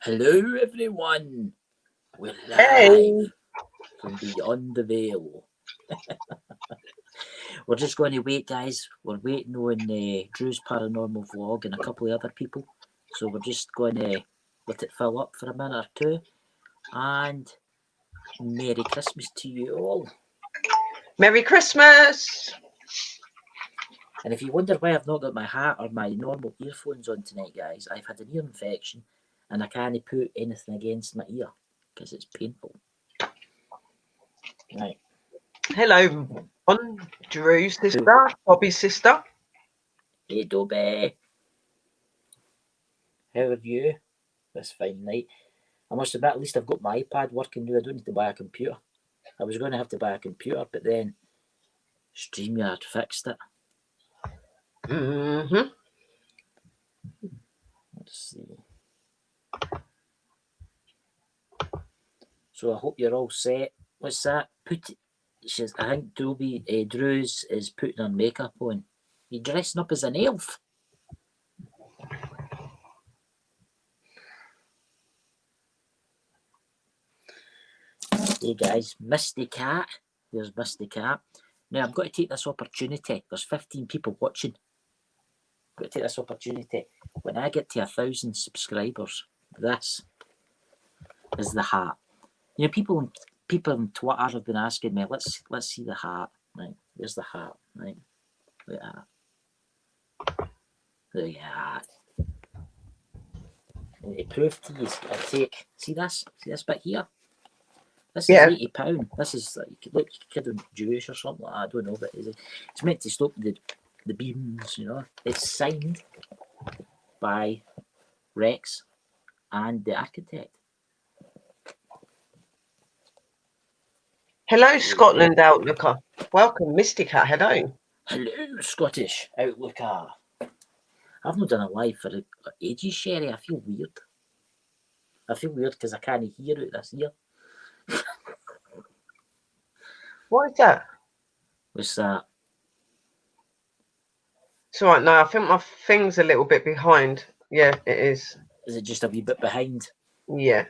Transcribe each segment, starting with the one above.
Hello, everyone. We're Hey. live from beyond the veil. We're just going to wait, guys. We're waiting on Drew's paranormal vlog and a couple of other people. So we're just going to let it fill up for a minute or two. And Merry Christmas to you all. Merry Christmas. And if you wonder why I've not got my hat or my normal earphones on tonight, guys, I've had an ear infection and I can't put anything against my ear because it's painful. Right. Hello, everyone. Drew's sister, Bobby's sister. Hey, Dobby. How are you this fine night? I must admit, at least I've got my iPad working now. I don't need to buy a computer. I was going to have to buy a computer, but then StreamYard fixed it. Mm-hmm. Let's see. So I hope you're all set. What's that? I think Drew's is putting her makeup on. You dressing up as an elf? Hey guys, Misty Cat. There's Misty Cat. Now I've got to take this opportunity. There's 15 people watching. I've got to take this opportunity. When I get to 1,000 subscribers, this is the hat. You know, people on Twitter have been asking me, let's see the hat. Right, there's the hat. Right, look at that. Look at that. And to prove to you, I take see this bit here. This is £80. This is like, look, kid on Jewish or something like that. I don't know, but it's meant to stop the beams. You know, it's signed by Rex and the architect. Hello, Scotland Outlooker. Welcome, Misty Cat. Hello. Hello, Scottish Outlooker. I've not done a live for ages, Sherry. I feel weird. I feel weird because I can't hear out this ear. What is that? What's that? It's all right. No, I think my thing's a little bit behind. Yeah, it is. Is it just a wee bit behind? Yeah.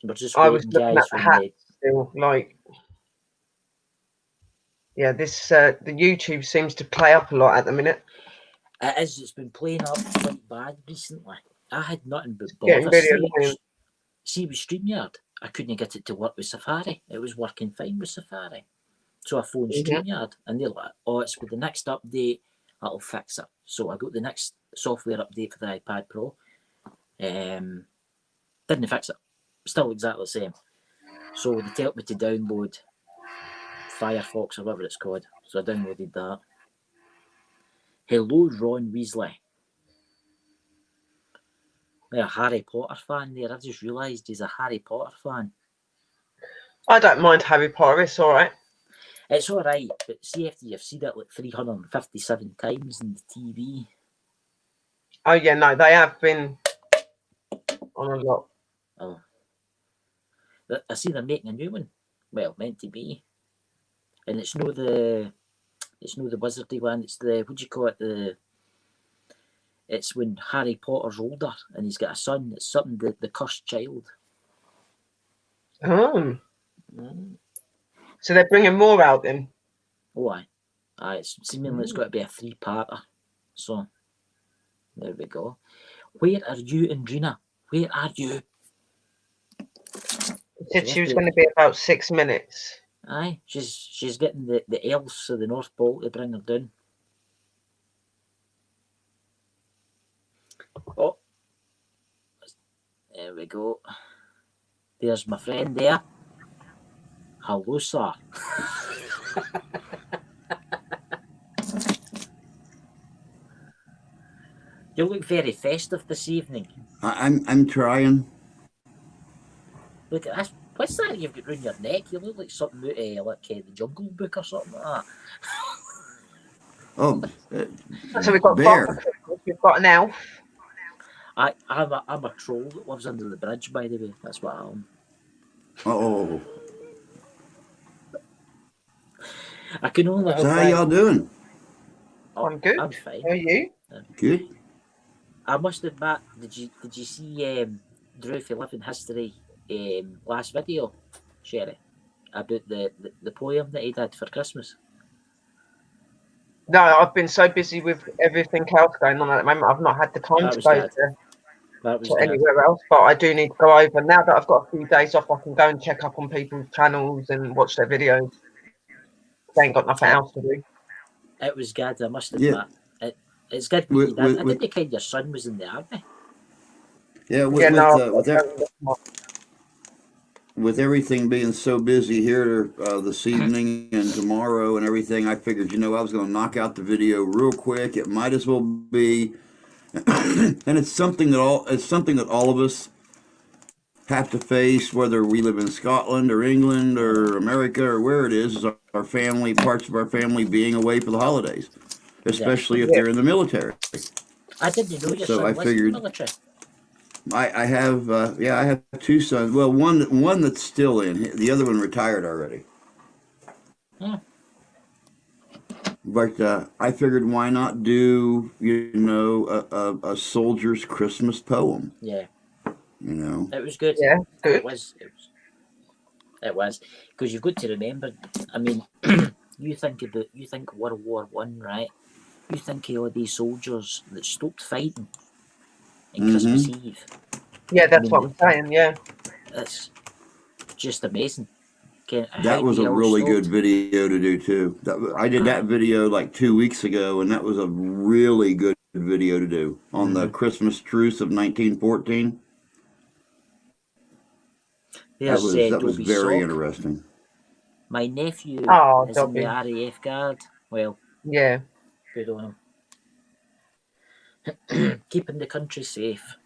We're just I waiting, was looking guys. at the hat still, like. Yeah, this the YouTube seems to play up a lot at the minute. It is. It's been playing up quite bad recently. I had nothing but Getting bother. really See, with StreamYard, I couldn't get it to work with Safari. It was working fine with Safari. So I phoned StreamYard and they're like, oh, it's with the next update, that'll fix it. So I got the next software update for the iPad Pro. Didn't fix it. Still exactly the same. So they tell me to download Firefox or whatever it's called. So I downloaded that. Hello, Ron Weasley. They're a Harry Potter fan there. I've just realised he's a Harry Potter fan. I don't mind Harry Potter. It's all right. It's all right, but see after you've seen it like 357 times on the TV. Oh, yeah, no, they have been on a lot. Oh. I see they're making a new one. Well, meant to be. And it's no the wizardy one, it's the, what do you call it, it's when Harry Potter's older and he's got a son. It's something the cursed child. Oh. So they're bringing more out then? Oh, aye. It's seemingly it's got to be a 3-parter. So, there we go. Where are you, Andrina? Where are you? She said she was going to be about 6 minutes. Aye, she's getting the elves of the North Pole to bring her down. Oh, there we go. There's my friend there. Hello, sir. You look very festive this evening. I'm trying. Look at this. What's that you've got round your neck? You look like something out of like the Jungle Book or something like that. Oh, so we've got bear. We've got an elf. I'm a troll that lives under the bridge, by the way. That's what I am. Oh. I can only. So how y'all doing? I'm good. I'm fine. How are you? Good. I must admit, did you see Drew for Living History last video, Sherry, about the poem that he did for Christmas? No, I've been so busy with everything else going on at the moment. I've not had the time That to was go good. That was to good. anywhere else, but I do need to go over. Now that I've got a few days off, I can go and check up on people's channels and watch their videos. They ain't got nothing else to do. It was good, I must Yeah. admit. It's good what you did. I With didn't kind your son was in the army. yeah, Yeah, no, with everything being so busy here this evening and tomorrow and everything, I figured, I was going to knock out the video real quick. It might as well be, and it's something that all of us have to face, whether we live in Scotland or England or America or where it is our family, parts of our family being away for the holidays, especially if they're in the military. I didn't know your So son I was in the figured military. I have two sons. Well, one that's still in. The other one retired already. Hmm. But I figured, why not do a soldier's Christmas poem? Yeah, You know. it was good. Yeah, good. It was because you've got to remember. I mean, you think World War One, right? You think of all these soldiers that stopped fighting on Christmas Eve. Yeah, that's what I'm saying. Yeah, It's just amazing. That was a really good video to do too. I did that video like 2 weeks ago, and that was a really good video to do on the Christmas truce of 1914. That was very interesting. My nephew is in the RAF Guard. Well, yeah, good on him. Keeping the country safe.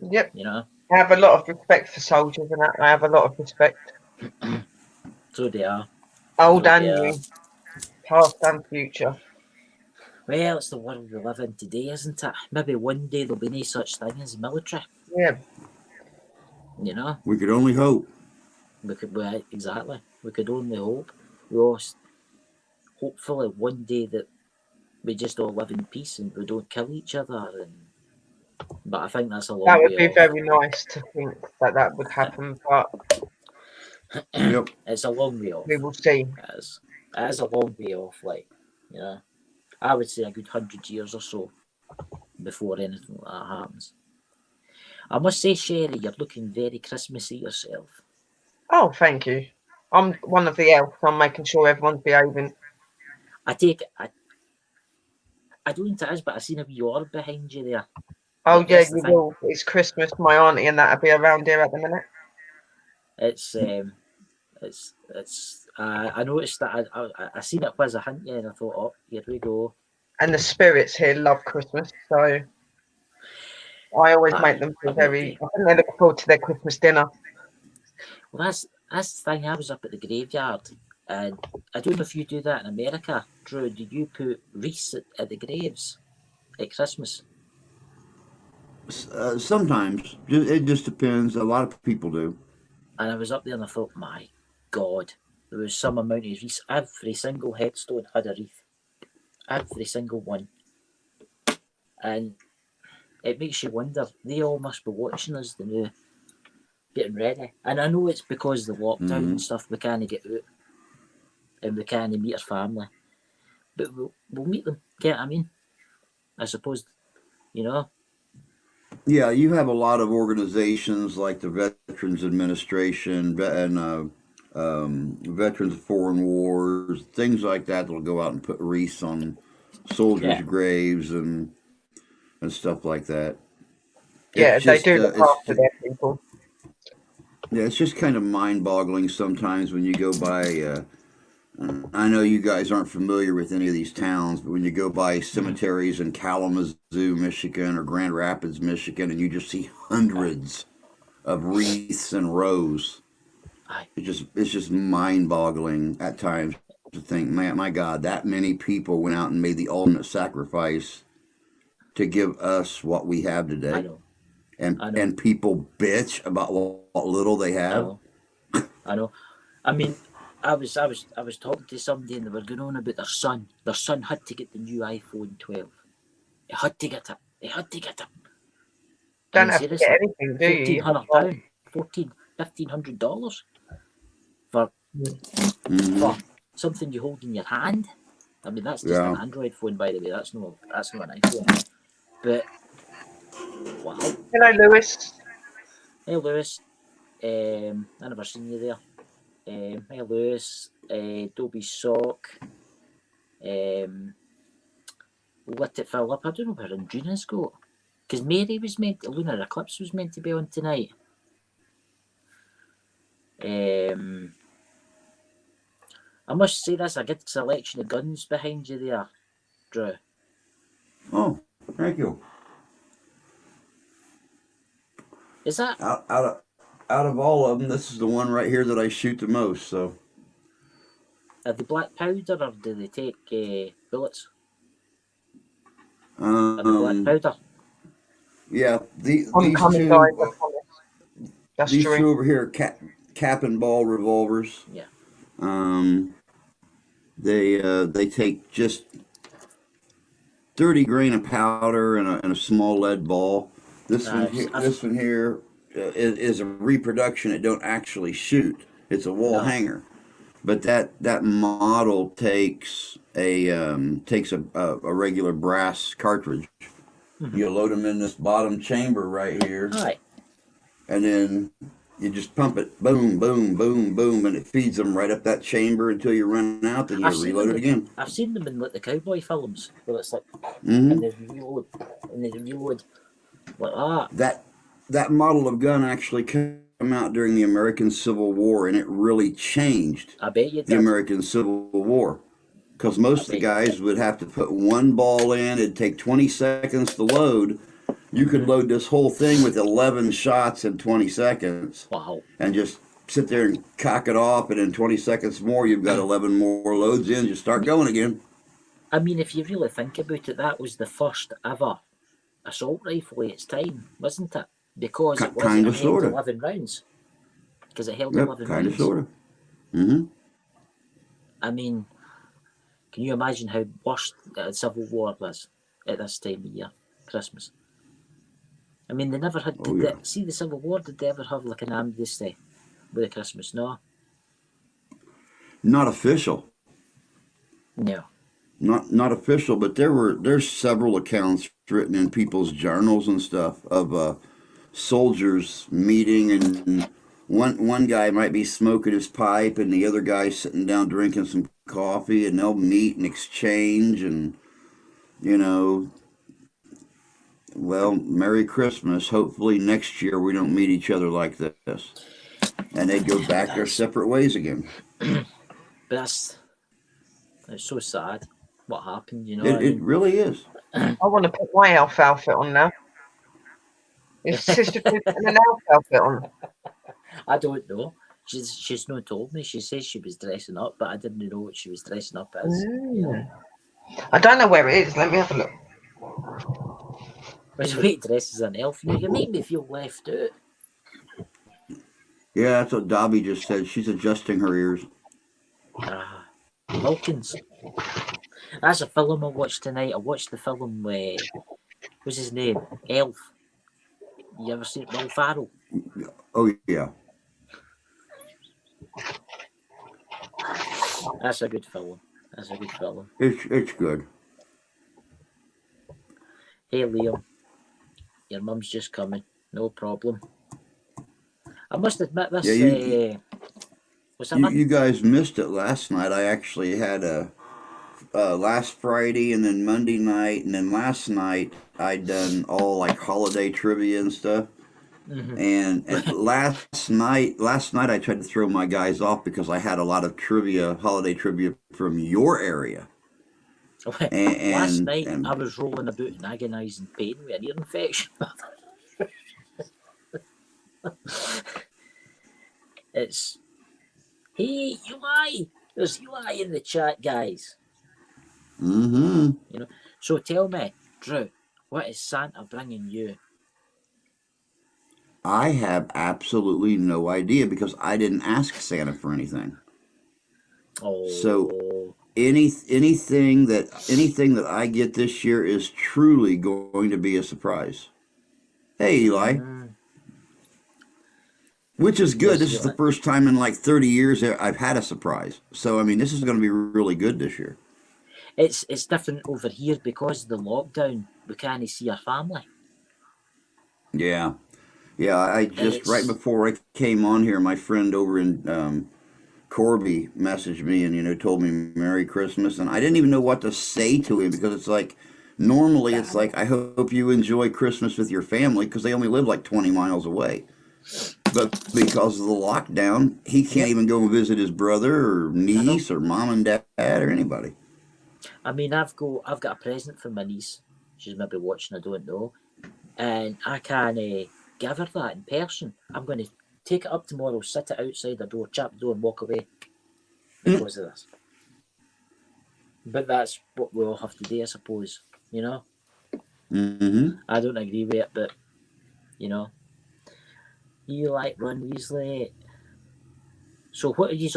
Yep. You know. I have a lot of respect for soldiers, and I have a lot of respect. So they are. Old and new, past and future. Well, it's the world we live in today, isn't it? Maybe one day there'll be no such thing as military. Yeah. You know? We could only hope. Exactly. We could only hope. Hopefully one day that we just all live in peace and we don't kill each other. But I think that's a long way off. That would be very nice to think that would happen, but yep. It's a long way off. We will see. It is a long way off, I would say a good 100 years or so before anything like that happens. I must say, Sherry, you're looking very Christmassy yourself. Oh, thank you. I'm one of the elves. I'm making sure everyone's behaving. I take it. I don't think it is, but I seen a wee orb behind you there. Oh, yeah, you will. It's Christmas. My auntie and that'll be around here at the minute. I noticed that I seen it was a hint, and I thought, oh, here we go. And the spirits here love Christmas, so I always make them feel very. I think they look forward to their Christmas dinner. Well, that's the thing. I was up at the graveyard, and I don't know if you do that in America. Drew, do you put wreaths at the graves at Christmas? Sometimes. It just depends. A lot of people do. And I was up there and I thought, my God, there was some amount of wreaths. Every single headstone had a wreath. Every single one. And it makes you wonder, they all must be watching us, the new, getting ready. And I know it's because of the lockdown and stuff, we can't get out. And we can't meet our family. But we'll meet them, get what I mean? I suppose, you know. Yeah, you have a lot of organizations like the Veterans Administration and Veterans of Foreign Wars, things like that that'll go out and put wreaths on soldiers' graves and stuff like that. Yeah, they do look after their people. Yeah, it's just kind of mind-boggling sometimes when you go by. I know you guys aren't familiar with any of these towns, but when you go by cemeteries in Kalamazoo, Michigan, or Grand Rapids, Michigan, and you just see hundreds of wreaths and rows, it's just mind-boggling at times to think, man, my God, that many people went out and made the ultimate sacrifice to give us what we have today. I know. And people bitch about what little they have. I know. I mean, I was talking to somebody and they were going on about their son. Their son had to get the new iPhone 12. He had to get it. Don't have to get anything, do you? £1,400, $1,500 for something you hold in your hand. I mean, that's just an Android phone, by the way. That's not an iPhone. But wow. Hello, Lewis. Hey, Lewis. I never seen you there. Hey, Lewis. Dobie Sock. Let it fill up. I don't know where Andrina's got. Because Mary was Lunar Eclipse was meant to be on tonight. I must say that's a good selection of guns behind you there, Drew. Oh, thank you. Is that out of all of them? This is the one right here that I shoot the most. So, are they black powder or do they take bullets? Are they black powder? Yeah, these two over here, cap and ball revolvers. Yeah. They take just 30 grain of powder and a small lead ball. This one here is a reproduction. It don't actually shoot. It's a wall hanger, but that model takes a regular brass cartridge. Mm-hmm. You load them in this bottom chamber right here, and then you just pump it, boom, boom, boom, boom, and it feeds them right up that chamber until you run out. Then you reload it again. I've seen them in like the cowboy films where it's like, and they reload, like that. That model of gun actually came out during the American Civil War, and it really changed the American Civil War. Because most of the guys would have to put one ball in. It'd take 20 seconds to load. You could load this whole thing with 11 shots in 20 seconds. Wow. And just sit there and cock it off, and in 20 seconds more, you've got 11 more loads in. Just start going again. I mean, if you really think about it, that was the first ever assault rifle at its time, wasn't it? Because it held 11 rounds. Because it held 11 rounds. Kind of, sort of. Mm-hmm. I mean, can you imagine how worse the Civil War was at this time of year, Christmas? I mean, they never had. See the Civil War? Did they ever have like an amnesty with Christmas? No. Not official. No. Not official, but there's several accounts written in people's journals and stuff of soldiers meeting, and one guy might be smoking his pipe, and the other guy's sitting down drinking some coffee, and they'll meet and exchange, and well, Merry Christmas. Hopefully next year we don't meet each other like this. And they go back their separate ways again. But it's so sad what happened, It really is. I want to put my elf outfit on now. Is Sister putting an elf outfit on? I don't know. She's not told me. She says she was dressing up, but I didn't know what she was dressing up as. I don't know where it is. Let me have a look. There's a way dressed as an elf. You make me feel left out. Yeah, that's what Dobby just said. She's adjusting her ears. Wilkins. That's a film I watched tonight. I watched the film what's his name? Elf. You ever seen Will Farrell? Oh, yeah. That's a good film. It's good. Hey, Liam. Your mum's just coming. No problem. I must admit this. You guys missed it last night. I actually had last Friday and then Monday night, and then last night I'd done all like holiday trivia and stuff. Mm-hmm. And last night I tried to throw my guys off because I had a lot of holiday trivia from your area. Last night I was rolling about in agonising pain with an ear infection. It's hey Eli, there's Eli in the chat, guys. Mm-hmm. So tell me, Drew, what is Santa bringing you? I have absolutely no idea because I didn't ask Santa for anything. Oh. So anything that I get this year is truly going to be a surprise. Hey, Eli. Which is good. This is the first time in like 30 years that I've had a surprise. So, I mean, this is going to be really good this year. It's different over here because of the lockdown. We can't see our family. Yeah. Yeah, I just, right before I came on here, my friend over in Corby messaged me and, told me Merry Christmas. And I didn't even know what to say to him because it's like, normally it's like, I hope you enjoy Christmas with your family because they only live like 20 miles away. But because of the lockdown, he can't even go and visit his brother or niece or mom and dad or anybody. I mean, I've got a present for my niece. She's maybe watching, I don't know. And I can give her that in person. I'm going to take it up tomorrow, sit it outside the door, chap the door and walk away because of this. But that's what we all have to do, I suppose, Mm-hmm. I don't agree with it, but, you like Ron Weasley. So what are you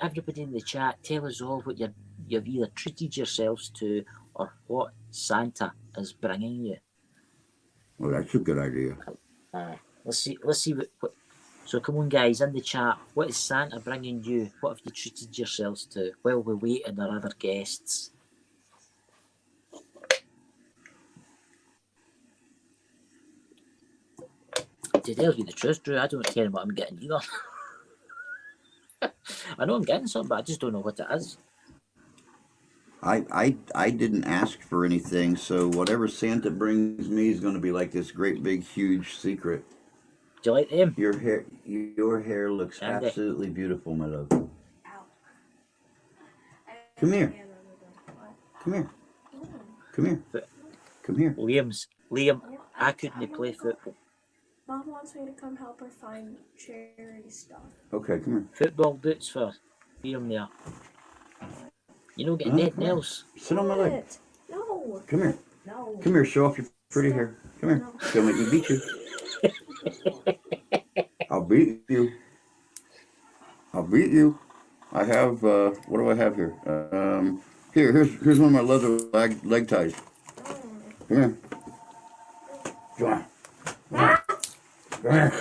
everybody in the chat, tell us all what you've either treated yourselves to or what Santa is bringing you. Well, that's a good idea. Let's see what so come on guys, in the chat, what is Santa bringing you? What have you treated yourselves to while we wait on our other guests? To tell you the truth, Drew, I don't care what I'm getting either. I know I'm getting something, but I just don't know what it is. I didn't ask for anything, so whatever Santa brings me is going to be like this great big huge secret. Do you like them? Your hair looks absolutely beautiful, my love. Come here. Come here. Come here. Come here. Liam, I couldn't play football. Mom wants me to come help her find charity stuff. Okay, come here. Football boots for Liam there. Get nothing else. Sit on my leg. No. Come here. No. Come here, show off your pretty hair. Come here. Don't make me beat you. I'll beat you. I'll beat you. I have, what do I have here? Here's one of my leather leg ties. Come here. Come on. Come here.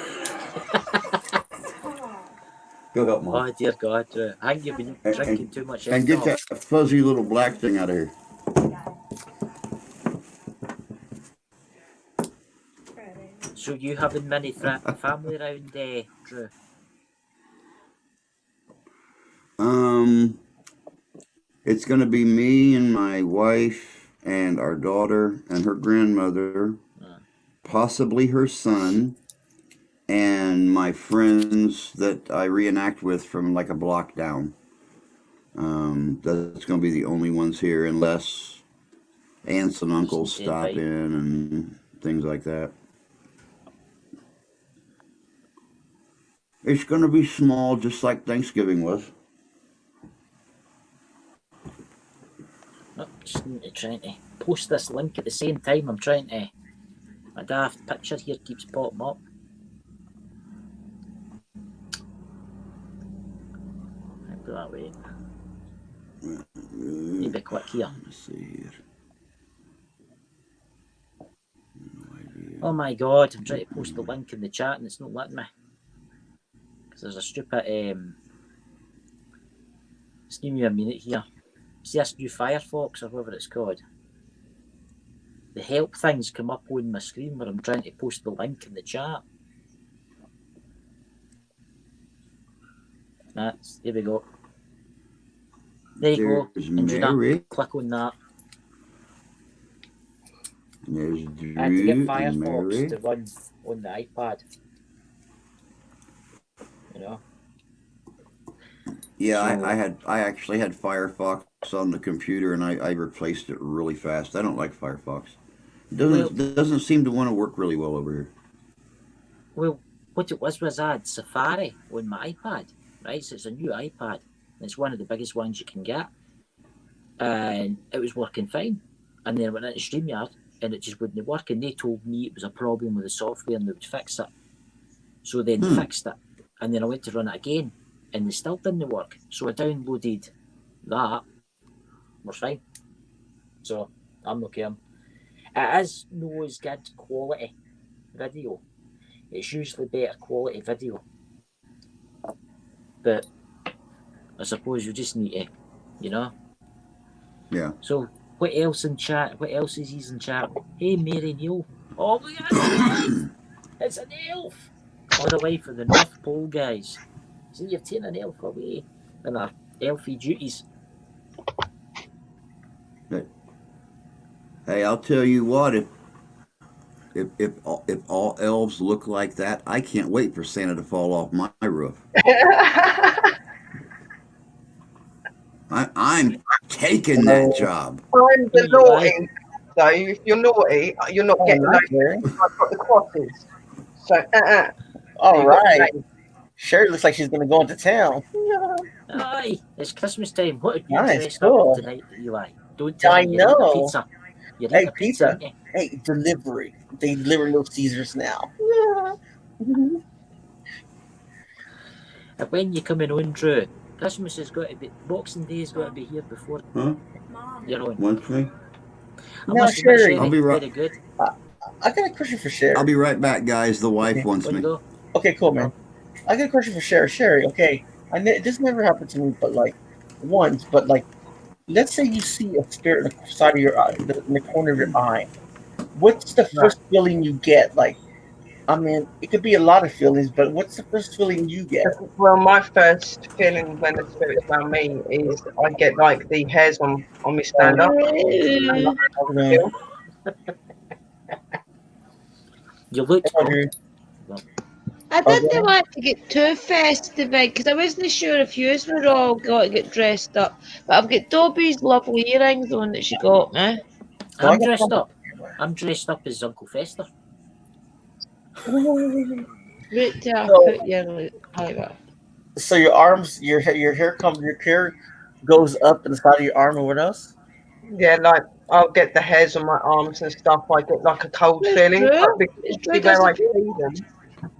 Go help Mom. Oh dear God, I think you've been drinking too much. And get that fuzzy little black thing out of here. So you having many family around, Drew? It's going to be me and my wife and our daughter and her grandmother, possibly her son, and my friends that I reenact with from like a block down. That's going to be the only ones here unless aunts and uncles stop in and things like that. It's going to be small, just like Thanksgiving was. Just trying to post this link at the same time. I'm trying to. My daft picture here keeps popping up. I'll go that way. Maybe click here. Let's see here. Oh my God! I'm trying to post the link in the chat and it's not letting me. Because there's a stupid. Just give me a minute here. See this new Firefox or whatever it's called. The help things come up on my screen where I'm trying to post the link in the chat. There we go. There you go. Mary. Click on that. There's Drew I had to get and Firefox Mary. to run on the iPad. Yeah, So, I actually had Firefox on the computer and I replaced it really fast. I don't like Firefox. It doesn't seem to want to work really well over here. Well, what it was I had Safari on my iPad, right? So it's a new iPad. It's one of the biggest ones you can get. And it was working fine. And then I went into StreamYard and it just wouldn't work. And they told me it was a problem with the software and they would fix it. So they fixed it. And then I went to run it again and they still didn't work. So I downloaded that. We're fine. So I'm okay. It is no as good quality, video, it's usually better quality video. But I suppose you just need to, you know. Yeah. So what else in chat? What else is he's in chat? Hey, Mary Neal. Oh, look at that! It's an elf! All the way from the North Pole, guys. So you've taken an elf away in our elfy duties. Hey, I'll tell you what, if all elves look like that, I can't wait for Santa to fall off my roof. I'm taking that job. I'm the You lie. naughty. So if you're naughty, you're not getting nice, those. Sherry. I've got the crosses. So All you got right. the Sherry looks like she's gonna go into town. Aye, it's Christmas time. What are you Nice, dressed cool. up tonight, Eli? Don't tell I me you're eating a know. pizza. You're Hey, eating a pizza, pizza. aren't you? Hey, delivery. They deliver Little Caesars now. And when you coming on, Drew, Christmas has got to be, Boxing Day has got to be here before Huh? Mom. you're on. One thing? I No, must admit, Sherry. I'll be right- very good. I got a question for Sherry. I'll be right back, guys. The wife Okay. wants On you me. go. Okay, cool, man. I got a question for Sherry. Sherry, okay. This never happened to me, but like once. But like, let's say you see a spirit in the side of your eye, in the corner of your eye. What's the first feeling you get? Like, I mean, it could be a lot of feelings, but what's the first feeling you get? Well, my first feeling when the spirit's around me is I get like the hairs on my stand up. Okay. You looked Okay. I didn't want to get too festive because I wasn't sure if you were all got to get dressed up. But I've got Dobby's lovely earrings on that she got me. Well, I I'm got dressed something. up. I'm dressed up as Uncle Fester. Right to So- put your like that. So your arms, your hair goes up in the side of your arm, and what else? Yeah, like I'll get the hairs on my arms and stuff. I get like a cold It's feeling, true. but because It's see true, where I doesn't it? see them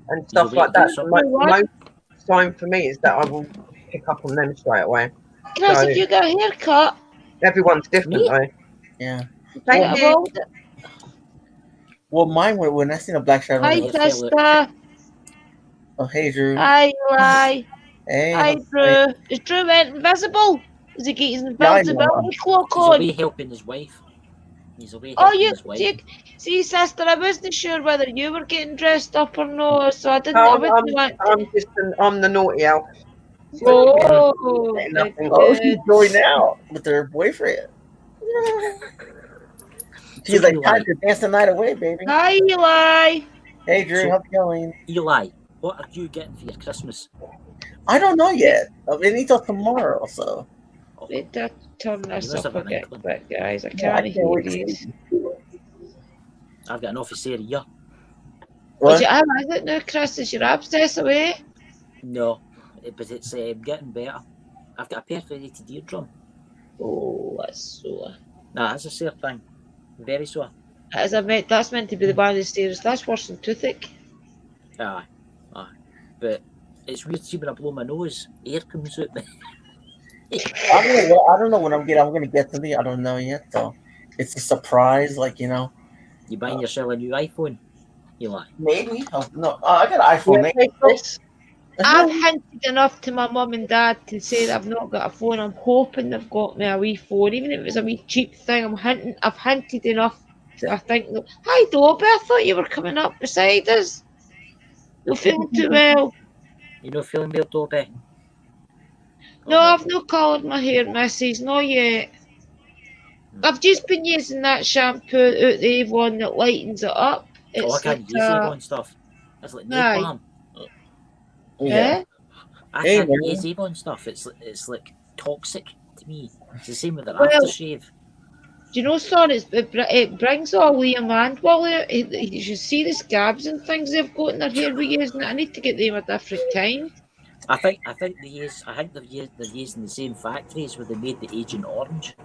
and He's stuff away like to do that. something. The most sign for me is that I will pick up on them straight away. Chris, So- if you got a haircut, Everyone's different Me? though. Yeah. Thank I've you. all Well, mine were when I seen a black shadow. Hi, Yeah, fella. sister. Oh, hey, Drew. Hi, Eli. Hey. Hi, how's it going? Drew. Is Drew went invisible? Is he getting his Yeah, I know. invisibility cloak He's on? away helping his wife. He's away Oh, helping you his wife. see, sister, I wasn't sure whether you were getting dressed up or no, so I didn't. No, I wouldn't want to. I'm the naughty elf. Oh, Ain't good, nothing. Oh, she's good. going out with her boyfriend. She's like, Eli, time to dance the night away, baby. Hi, Eli. Hey, Drew, So- how's it going? Eli, what are you getting for your Christmas? I don't know yet. I mean, until tomorrow, so. Wait to turn this must up have a an inkling. bit, guys. I Yeah, I can't can't hear wait to these. see. I've got an officer here. What? Is it now, Chris? Is your abscess away? No, but it's getting better. I've got a perforated eardrum. Oh, that's sore. Nah, that's a sore thing. Very sore. That's meant to be the one of the stairs. That's worse than toothache. Aye. But it's weird to see when I blow my nose, air comes out me. I don't know when I'm gonna get to the. I don't know yet, though. It's a surprise, like, you know. You buying yourself a new iPhone? Eli. Maybe. No, I got an iPhone. Yeah, Maybe. take this. I've hinted enough to my mum and dad to say that I've not got a phone. I'm hoping they've got me a wee phone, even if it's a wee cheap thing. I've hinted enough that I think. Hi, Dobby. I thought you were coming up beside us. You're feeling too well. You not feeling well, Dobby? No, I've not coloured my hair, missus. Not yet. I've just been using that shampoo out the Avon that lightens it up. It's I can't like, use Avon stuff. It's like Aye. napalm. Yeah. I Hey, can't man. use Avon stuff. It's like toxic to me. It's the same with the Well- aftershave. Do you know, son, it brings all Liam and Willie. You should see the scabs and things they've got in their hair with using it. I need to get them a different kind. I think they use. I think they're using the same factories where they made the Agent Orange.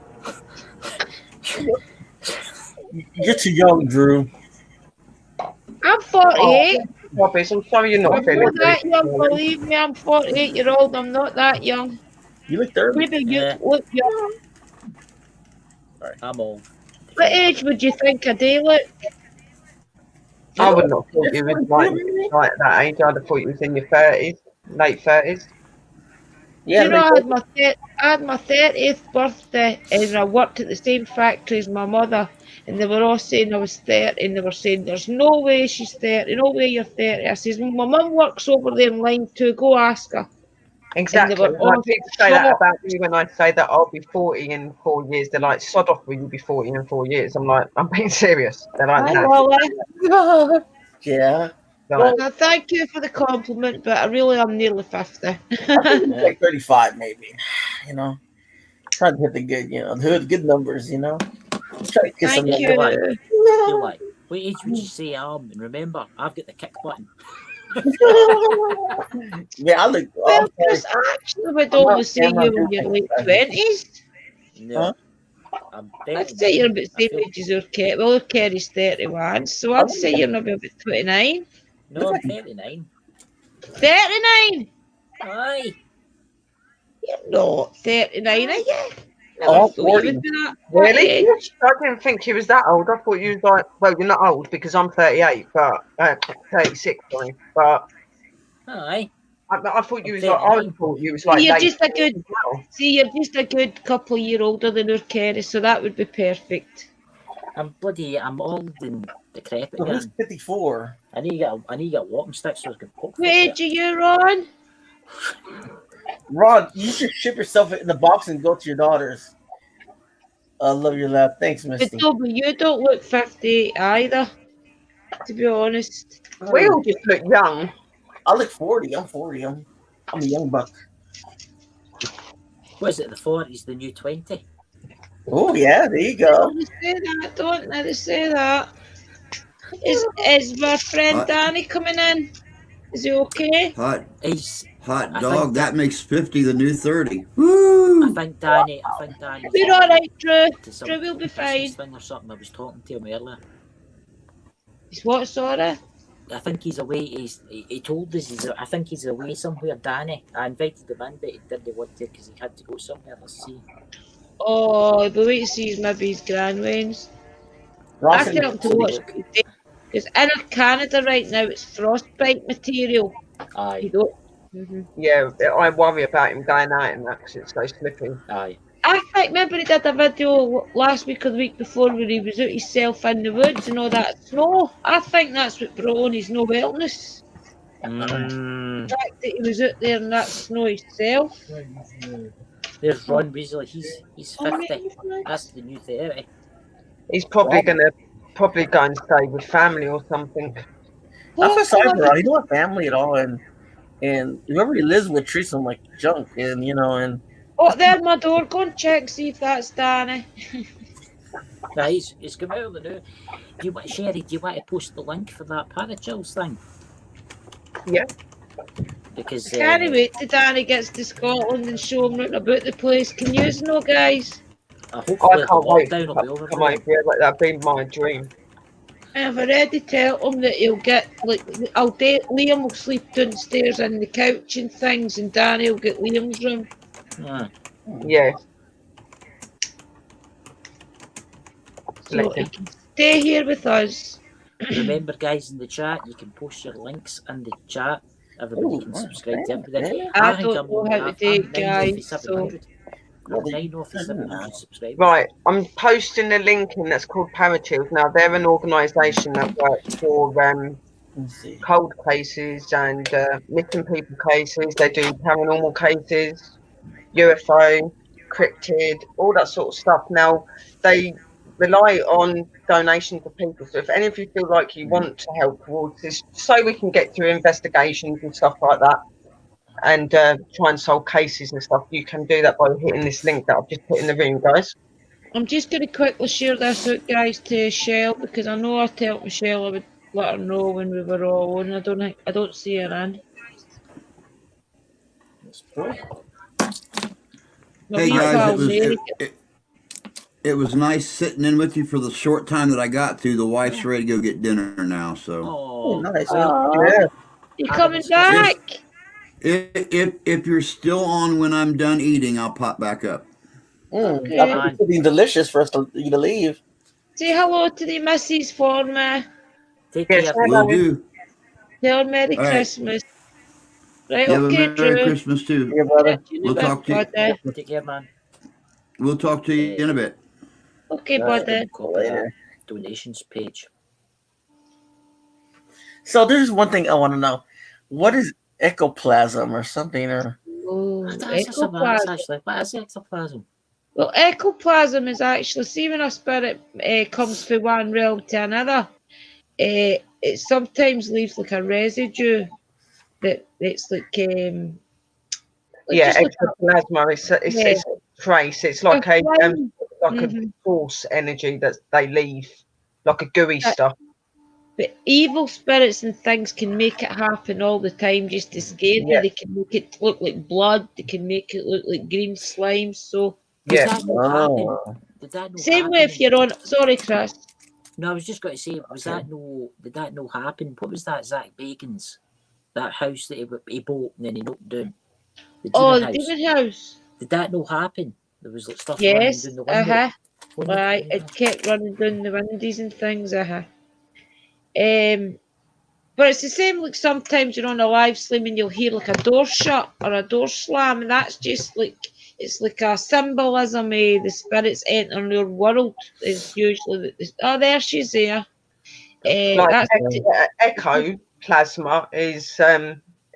You're too young, Drew. I'm 48. Robbies, I'm sorry you're not I'm feeling not that good. young, believe me. I'm 48-year-old. I'm not that young. You look 30. Maybe you Yeah. look young. I'm old. What age would you think a day look? I would not have thought you was like that age. I'd have thought you was in your 30s, late 30s. Yeah, Do you know, like, I had my 30th birthday and I worked at the same factory as my mother, and they were all saying I was 30, and they were saying, there's no way she's 30, no way you're 30. I says, my mum works over there in line 2, go ask her. And they Exactly. were Like all people say that shocked. about me when I say that I'll be 40 in 4 years. They're like, sod off, will you be 40 in 4 years? I'm like, I'm being serious. They're like, Hi, no. Lola. yeah. Like, Well, thank you for the compliment, but I really am nearly 50. I think it's like 35, maybe. You know, trying to hit the good, the good numbers. Try to get some. Thank You're like, you. you're like, what age would you say I am? And remember, I've got the kick button. Yeah, I look. Well, Chris, I actually would always say camera, you were in your late 20s. No, I'm I'd 39. say you're about the I same feel, age as our Kerry. Well, our Kerry's 31, so I'd say you're maybe about 29. no, I'm 39. 39? Aye. You're not 39, are you? Never Oh, thought you 40. would be that really? age. I didn't think you was that old. I thought you was like, well, you're not old because I'm 38, but 36, sorry. But Aye. I thought you I'm was like, I 39. thought you was like You're late just a good. 40s as well. See, you're just a good couple of years older than our Kerry, so that would be perfect. I'm old and decrepit. So who's Again. 54? I need to get walking sticks so I can poke. What age are you on? Ron, you should ship yourself in the box and go to your daughters. I love your laugh. Thanks, But Misty. no, but you don't look 50 either, to be honest. We all just look young. I look 40. I'm 40. I'm a young buck. What is it? The 40s, the new 20. Oh yeah, there you go. Don't say that. Don't let us say that. Is my friend Danny coming in? Is he okay? Hot He's. hot I dog. think That makes 50 the new 30. Woo! I think Danny's. We're all right, Drew. To some Drew will be Christmas fine. thing or something. I was talking to him earlier. He's what, sorry? I think he's away. He told us I think he's away somewhere. Danny. I invited him in, but he didn't want to because he had to go somewhere. Let's see. Oh, but wait to see maybe his grandwains. I Ron tell said him to Let's watch look. because in Canada right now it's frostbite material. You Aye, don't. Mhm. Yeah, I worry about him going out in that because it's so slippy. aye. I think remember he did a video last week or the week before where he was out himself in the woods and all that snow. I think that's what brought on his no wellness. Mm. The fact that he was out there in that snow himself. There's Ron Weasley. He's Oh, 50. mate, That's the new 30. He's probably gonna go and stay with family or something. I feel sorry for Ron. He don't have family at all, and whoever he lives with treats him like junk, and Oh, there's my door. Go and check, see if that's Danny. Nah, he's come out of the new. Sherry, do you want to post the link for that Parachills thing? Yeah. Because I can't wait till Danny gets to Scotland and show him round about the place. Can you know, guys? hopefully I the can't wait lockdown will be to over. come by over then. here. Like that'd be my dream. I've already told him that he'll get Liam will sleep downstairs on the couch and things, and Danny will get Liam's room. Ah, Yeah. So he can stay here with us. remember, guys, in the chat, you can post your links in the chat. Everybody can subscribe to everybody. Yeah. I think don't know how to do it, guys. So 700. I'm 9 off of 700 subscribers. Right. I'm posting a link in that's called Parachills. Now they're an organisation that works for Let's see. cold cases and missing people cases. They do paranormal cases, UFO, cryptid, all that sort of stuff. Now they rely on donations of people. So if any of you feel like you want to help towards this, so we can get through investigations and stuff like that, and try and solve cases and stuff, you can do that by hitting this link that I've just put in the room, guys. I'm just going to quickly share this out, guys, to Shell because I know I told Michelle I would let her know when we were all on. I don't see her in. My Hey wee guys, pal Mary. it was nice sitting in with you for the short time that I got to. The wife's ready to go get dinner now, so Oh, Oh, nice. Oh, Yeah. you coming back? if you're still on when I'm done eating, I'll pop back up. Okay. I think it's something delicious for us to leave. Say hello to the missus for me. Take Yes, care. Will do. Tell her Merry All right. Christmas. Right, You have a okay, Merry Drew. Christmas too. Yeah, brother. Catch you in We'll a bit, talk to you. buddy. Take care, man. We'll talk to you in a bit. Okay, All right. buddy. Copy that Later. donations page. So there's one thing I want to know. What is ectoplasm or something? Or Oh, That's ectoplasm. actually. What is ectoplasm? Well, ectoplasm is actually, see when a spirit comes from one realm to another, it sometimes leaves like a residue that it's like yeah, just like ectoplasma. It's yeah, a trace. It's a like a flame. like a Mhm. force energy that they leave, like a gooey That- stuff. But evil spirits and things can make it happen all the time just to scare you. Yeah, They can make it look like blood. They can make it look like green slime. So Did yeah. that not happen? oh, Did that not same way happen? if you're on. Sorry, Chris. No, I was just going to say, was Okay. that no? Did that not happen? What was that? Zach Bacon's, that house that he bought and then he knocked down. The Oh, demon the house. demon house. Did that not happen? There was like stuff running Yes. down the window. Right. It kept running down the windows and things. But it's the same like sometimes you're on a live stream and you'll hear like a door shut or a door slam, and that's just like it's like a symbolism of the spirits entering your world. Is usually oh there she's there. Like That's ectoplasma is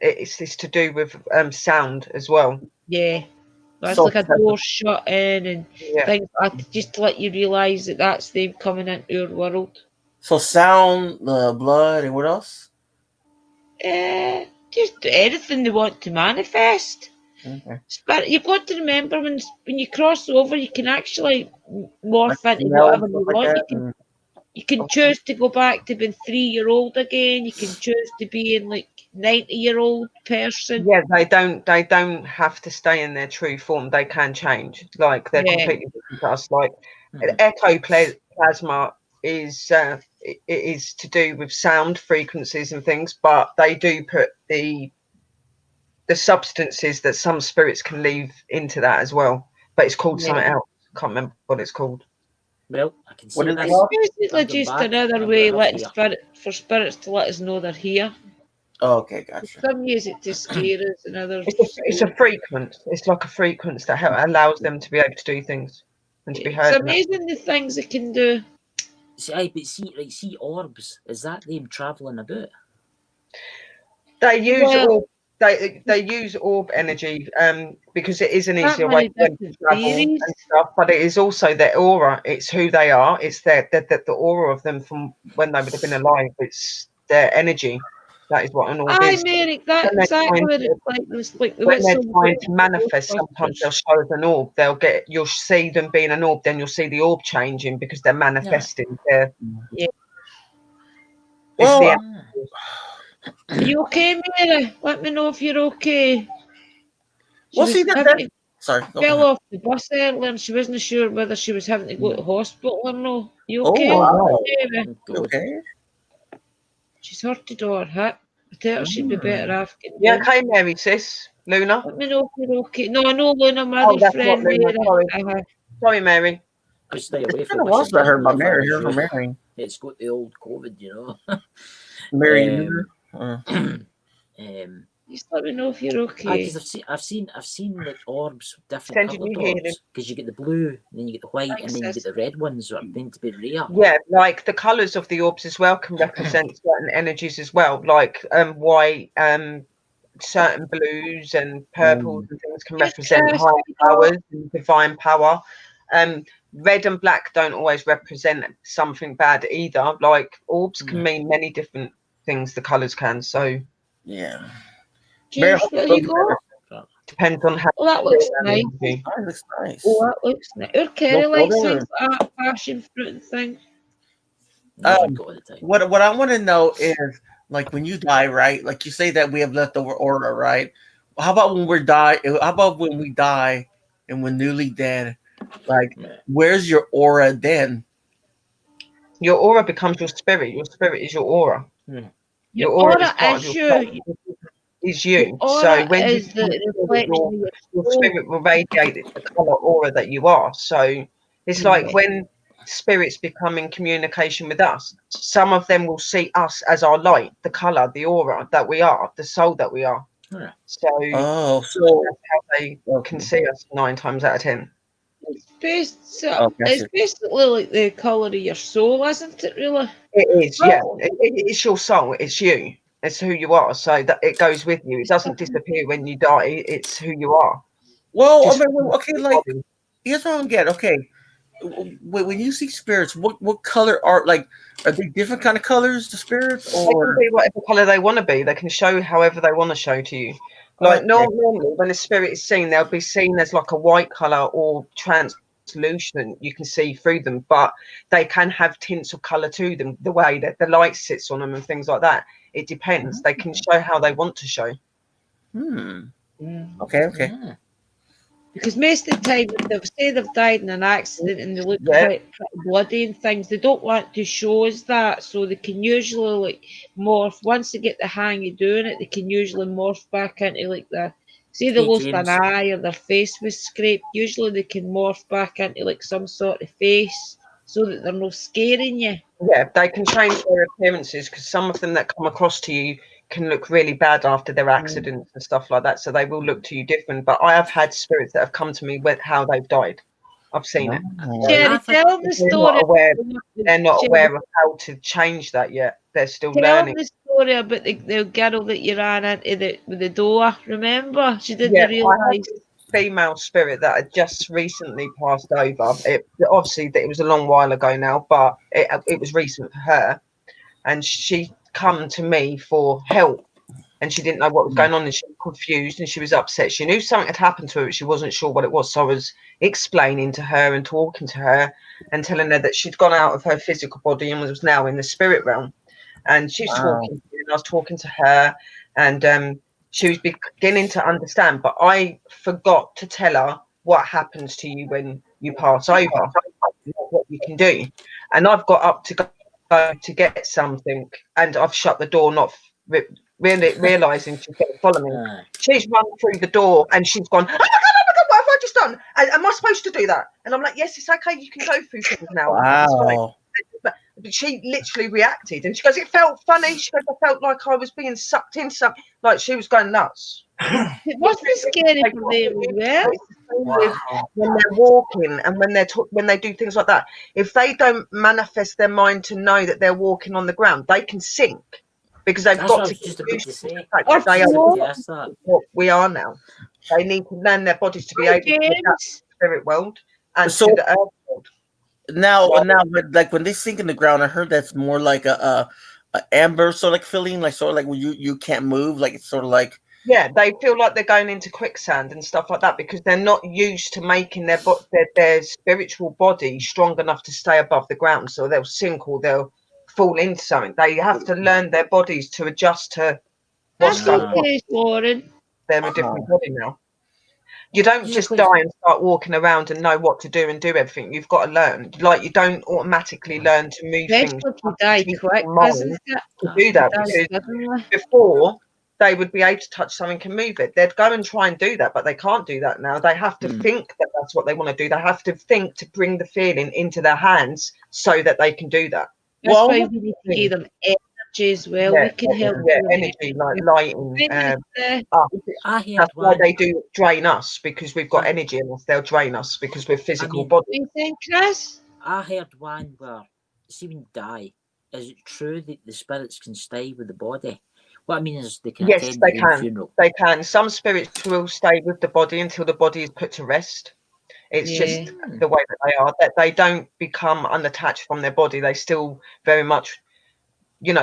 it's to do with sound as well. yeah. That's So- like a door shut in and Yeah, things like that, just to let you realise that that's them coming into your world. so sound, blood, and what else? Just anything they want to manifest. Okay. But you've got to remember when you cross over, you can actually morph Like into smell, whatever stuff you like want. that, You can choose to go back to being 3-year-old again. You can choose to be in like 90-year-old person. yeah. They don't have to stay in their true form. They can change. Like they're Yeah. completely different to us. Like Mhm. ectoplasma is it is to do with sound frequencies and things, but they do put the substances that some spirits can leave into that as well. But it's called Yeah. something else. Can't remember what it's called. Well, I can What see is it this. called? It's basically I'm going just back. another I'm way gonna have letting spirits to let us know they're here. Oh, okay, gotcha. Some use it to scare us, and others. It's a frequency. It's like a frequency that allows them to be able to do things and to be It's heard. in that. amazing the things it can do. See, aye, but see orbs. Is that them travelling about? They use Well- orb. They use orb energy because it is an That easier many way for them to different travel theories. and stuff. But it is also their aura. It's who they are. It's the aura of them from when they would have been alive. It's their energy. That is what an orb Aye, is. Mary, that's When they're exactly trying what to- it's like. It's like When they're trying to manifest, sometimes they'll show us an orb. You'll see them being an orb, then you'll see the orb changing because they're manifesting. Yeah. It's Well, the Are you okay, Mary? Let me know if you're okay. She well, was see that. having to Sorry. fell Okay. off the bus earlier and she wasn't sure whether she was having to go to hospital or no. You Oh, okay? wow. Mary? Good. Okay. She's hurted on her hip. I tell her she'd be better off getting Yeah, down. okay, Mary, sis. Luna. Let me know if you're okay. No, I know Luna, my Oh, other that's friend not Luna, Mary. sorry. Uh-huh. Sorry, Mary. But stay away It's from been a while us. since I heard about Never Mary. is Heard from you. Mary. It's got the old COVID, you know. Mary. Um, Just let me know if you're okay. because I've seen like orbs with different Sending coloured you healing. orbs. Because you get the blue, and then you get the white, and then you get the red ones that are meant to be rare. Yeah, like the colours of the orbs as well can represent certain energies as well. Like white, certain blues and purples and things can represent Yes, higher powers and divine power. Red and black don't always represent something bad either. Like orbs can mean many different things, the colours can. So Yeah. Cheers. There you go. depends on how Oh, that looks nice. energy. That looks nice. Oh, that looks nice. Or Kerry No likes further. things like that, passion fruit and things. I drink all the time. What I want to know is, like, when you die, right? Like you say that we have leftover aura, right? How about when we're die? How about when we die and we're newly dead? Like, where's your aura then? Your aura becomes your spirit. Your spirit is your aura. Your aura part is of your you. is you. Aura So when you is the reflection of your spirit will radiate the colour aura that you are. So it's like when spirits become in communication with us. Some of them will see us as our light, the color, the aura that we are, the soul that we are. Yeah. So Oh, that's so how they can see us 9 times out of 10. It's basically like the colour of your soul, isn't it, really? It is, yeah. Oh. It's your soul. It's you. It's who you are. So that it goes with you. It doesn't disappear when you die. It's who you are. well, I Just mean, okay, like here's what I don't get. Okay, when you see spirits, what color are they different kind of colors, the spirits, they can or be whatever color they want to be. They can show however they want to show to you. Like okay. normally, when a spirit is seen, they'll be seen as like a white color or translucent. You can see through them, but they can have tints of color to them. The way that the light sits on them and things like that. It depends. They can show how they want to show. Okay. Yeah. Because most of the time, if they've say they've died in an accident and they look Yeah. quite bloody and things, they don't want to show us that, so they can usually like morph. Once they get the hang of doing it, they can usually morph back into like say they Hey, lost an James. eye or their face was scraped. Usually they can morph back into like some sort of face so that they're not scaring you. Yeah, they can change their appearances because some of them that come across to you can look really bad after their accidents and stuff like that. So they will look to you different. But I have had spirits that have come to me with how they've died. I've seen it. Jerry, I think tell the They're story. not Jerry, aware of how to change that yet. They're still tell learning. the story about the girl that you ran into with the door. Remember, she didn't Yeah, I had realise. this female spirit that had just recently passed over. Obviously, that it was a long while ago now, but it was recent for her. And she come to me for help. And she didn't know what was going on, and she was confused and she was upset. She knew something had happened to her, but she wasn't sure what it was. So I was explaining to her and talking to her and telling her that she'd gone out of her physical body and was now in the spirit realm. And she was talking to me, and I was talking to her, and she was beginning to understand. But I forgot to tell her what happens to you when you pass over, what you can do. And I've got up to go to get something, and I've shut the door, not really realizing she's going to follow me. She's run through the door and she's gone, oh my God, what have I just done? Am I supposed to do that? And I'm like, yes, it's okay, you can go through things now. It's fine. Wow. But she literally reacted, and she goes, it felt funny. She goes, I felt like I was being sucked in something, like she was going nuts. It must be scary for them as well. With when they're walking and when they do things like that, if they don't manifest their mind to know that they're walking on the ground, they can sink because they've That's got what I to was just get about used to to say. the fact that they Just are about to ask that. what we are now. They need to learn their bodies to be able to adapt to the spirit world and So- to the earth world. Now, like when they sink in the ground, I heard that's more like a amber sort of like feeling, like sort of like when you can't move, like it's sort of like Yeah, they feel like they're going into quicksand and stuff like that because they're not used to making their spiritual body strong enough to stay above the ground. So they'll sink or they'll fall into something. They have to learn their bodies to adjust to what's That's going on. okay, Lauren. They're a different body now. You don't Yeah, just quite- die and start walking around and know what to do and do everything. You've got to learn. Like you don't automatically learn to move things. Eventually you die Teach quick, your mind isn't it? to do that Die because suddenly. before they would be able to touch something and move it. They'd go and try and do that, but they can't do that now. They have to think that that's what they want to do. They have to think to bring the feeling into their hands so that they can do that. That's Well, why we need to give them energy as well. We can help Yeah, them. energy, like lighting. I heard That's why one. they do drain us because we've got energy in us. They'll drain us because we're physical bodies. What do you think, Chris? I heard one where, see when you die, is it true that the spirits can stay with the body? What I mean is they can Yes, attend they your own can. funeral. They can. Some spirits will stay with the body until the body is put to rest. It's just the way that they are. That they don't become unattached from their body. They still very much,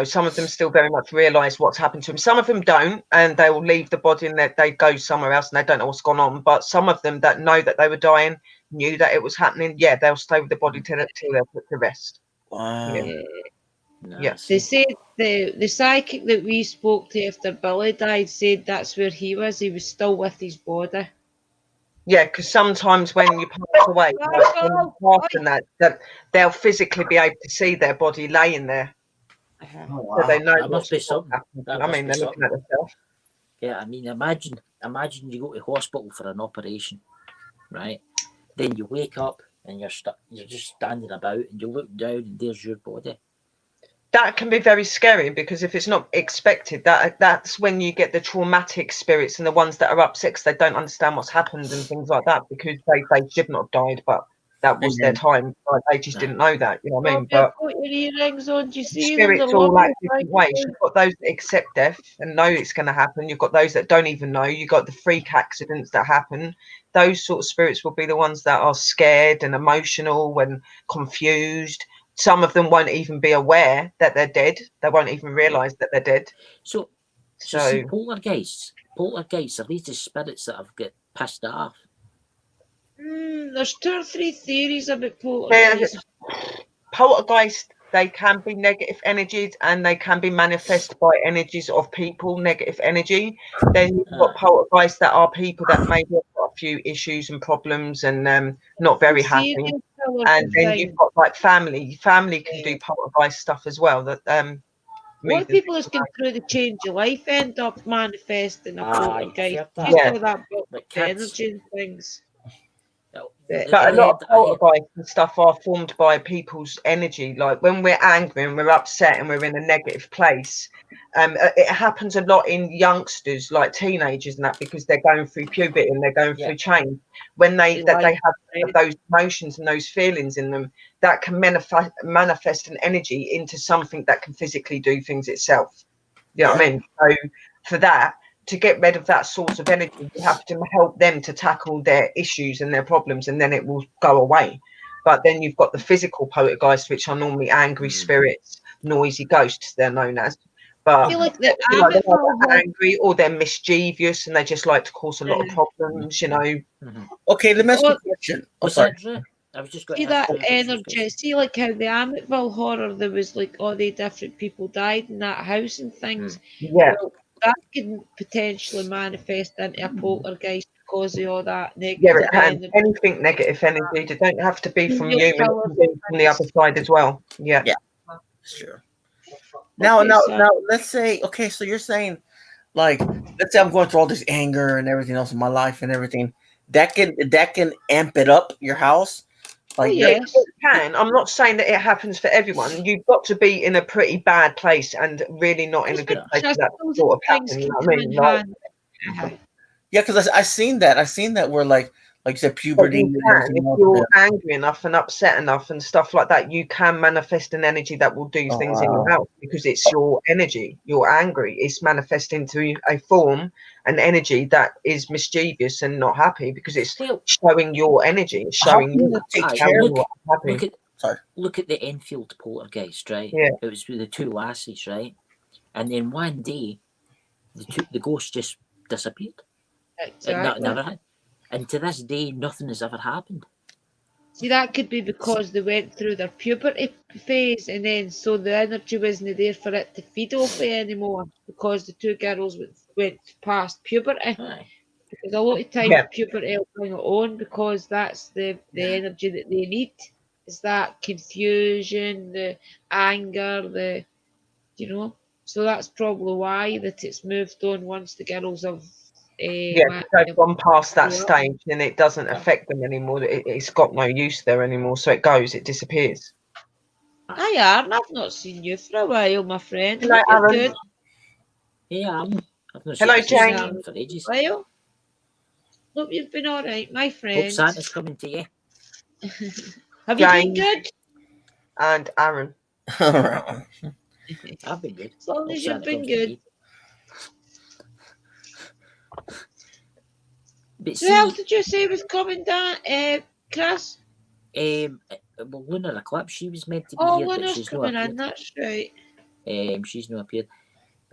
some of them still very much realise what's happened to them. Some of them don't, and they will leave the body and they go somewhere else and they don't know what's gone on. But some of them that know that they were dying, knew that it was happening. Yeah, they'll stay with the body till they're put to rest. wow. Yeah. They said the psychic that we spoke to after Billy died said that's where he was. He was still with his body. Yeah, because sometimes when you pass away, like when you pass and that they'll physically be able to see their body laying there. So they know That must be something. They're looking at themselves. Yeah, I mean, imagine you go to hospital for an operation, right? Then you wake up and you're just standing about, and you look down, and there's your body. That can be very scary, because if it's not expected, that's when you get the traumatic spirits and the ones that are upset because they don't understand what's happened and things like that, because they should not have died, but that was their time. Like, they just didn't know that, you know what I mean? Bob, But you've got your earrings on. Do you see them? spirits They're all lovely. act different ways. You've got those that accept death and know it's going to happen. You've got those that don't even know. You've got the freak accidents that happen. Those sort of spirits will be the ones that are scared and emotional and confused. Some of them won't even be aware that they're dead. They won't even realise that they're dead. So see, So poltergeists are these the spirits that have got pissed off? There's 2 or 3 theories about poltergeists. poltergeist, they can be negative energies, and they can be manifest by energies of people, negative energy. Then you've got poltergeists that are people that maybe have got a few issues and problems and not very happy. And then you've got like family can do poltergeist stuff as well. That a lot of people that's going through the change of life end up manifesting a poltergeist. Just all that energy and things. But a lot of poltergeists and stuff are formed by people's energy. Like when we're angry and we're upset and we're in a negative place, it happens a lot in youngsters, like teenagers and that, because they're going through puberty and they're going through change. When they have those emotions and those feelings in them, that can manifest an energy into something that can physically do things itself. You know what I mean? So for that, to get rid of that source of energy, you have to help them to tackle their issues and their problems, and then it will go away. But then you've got the physical poltergeists, which are normally angry spirits, noisy ghosts, they're known as. But I feel like they're angry, or they're mischievous, and they just like to cause a lot of problems, you know. Okay, let me ask you a question. I was just going see that energy. See, like how the Amityville horror, there was like all the different people died in that house and things. Yeah. Well, that can potentially manifest into a poltergeist because of all that negative Yeah, it can. energy. Anything negative energy. It don't have to be from you, it can be from the other side as well. Yeah. Yeah, sure. Now, let's say, okay, so you're saying, like, let's say I'm going through all this anger and everything else in my life and everything. That can amp it up, your house. Like, yes, it can. I'm not saying that it happens for everyone. You've got to be in a pretty bad place and really not in a good place for that sort of happen. You know what I mean? Yeah, because I seen that where like you said, puberty. You can, if you're angry enough and upset enough and stuff like that, you can manifest an energy that will do things in your house, because it's your energy. You're angry. It's manifesting into a form, an energy that is mischievous and not happy, because it's showing your energy. It's showing you. Look at the Enfield poltergeist, right? Yeah. It was with the 2 lassies, right? And then one day, the ghost just disappeared. Exactly. And to this day, nothing has ever happened. See, that could be because they went through their puberty phase, and then so the energy wasn't there for it to feed off of anymore, because the 2 girls went past puberty. Because a lot of times puberty will bring it on, because that's the energy that they need. Is that confusion, the anger, so that's probably why that it's moved on once the girls have they've gone past that stage, and it doesn't affect them anymore. It's got no use there anymore, so it disappears. Hi, Aaron. I've not seen you for a while, my friend. Hello, Hope you're Aaron. good. Hey, Aaron. Hello, Jane. For ages. Well, hope you've been all right, my friend. Hope Santa's coming to you. Have you been good? And Aaron. I've been good. As long as you've been good. But who else did you say was coming down, Chris? Well, Lunar Eclipse, she was meant to be here, but she's coming not in, that's right. She's not appeared.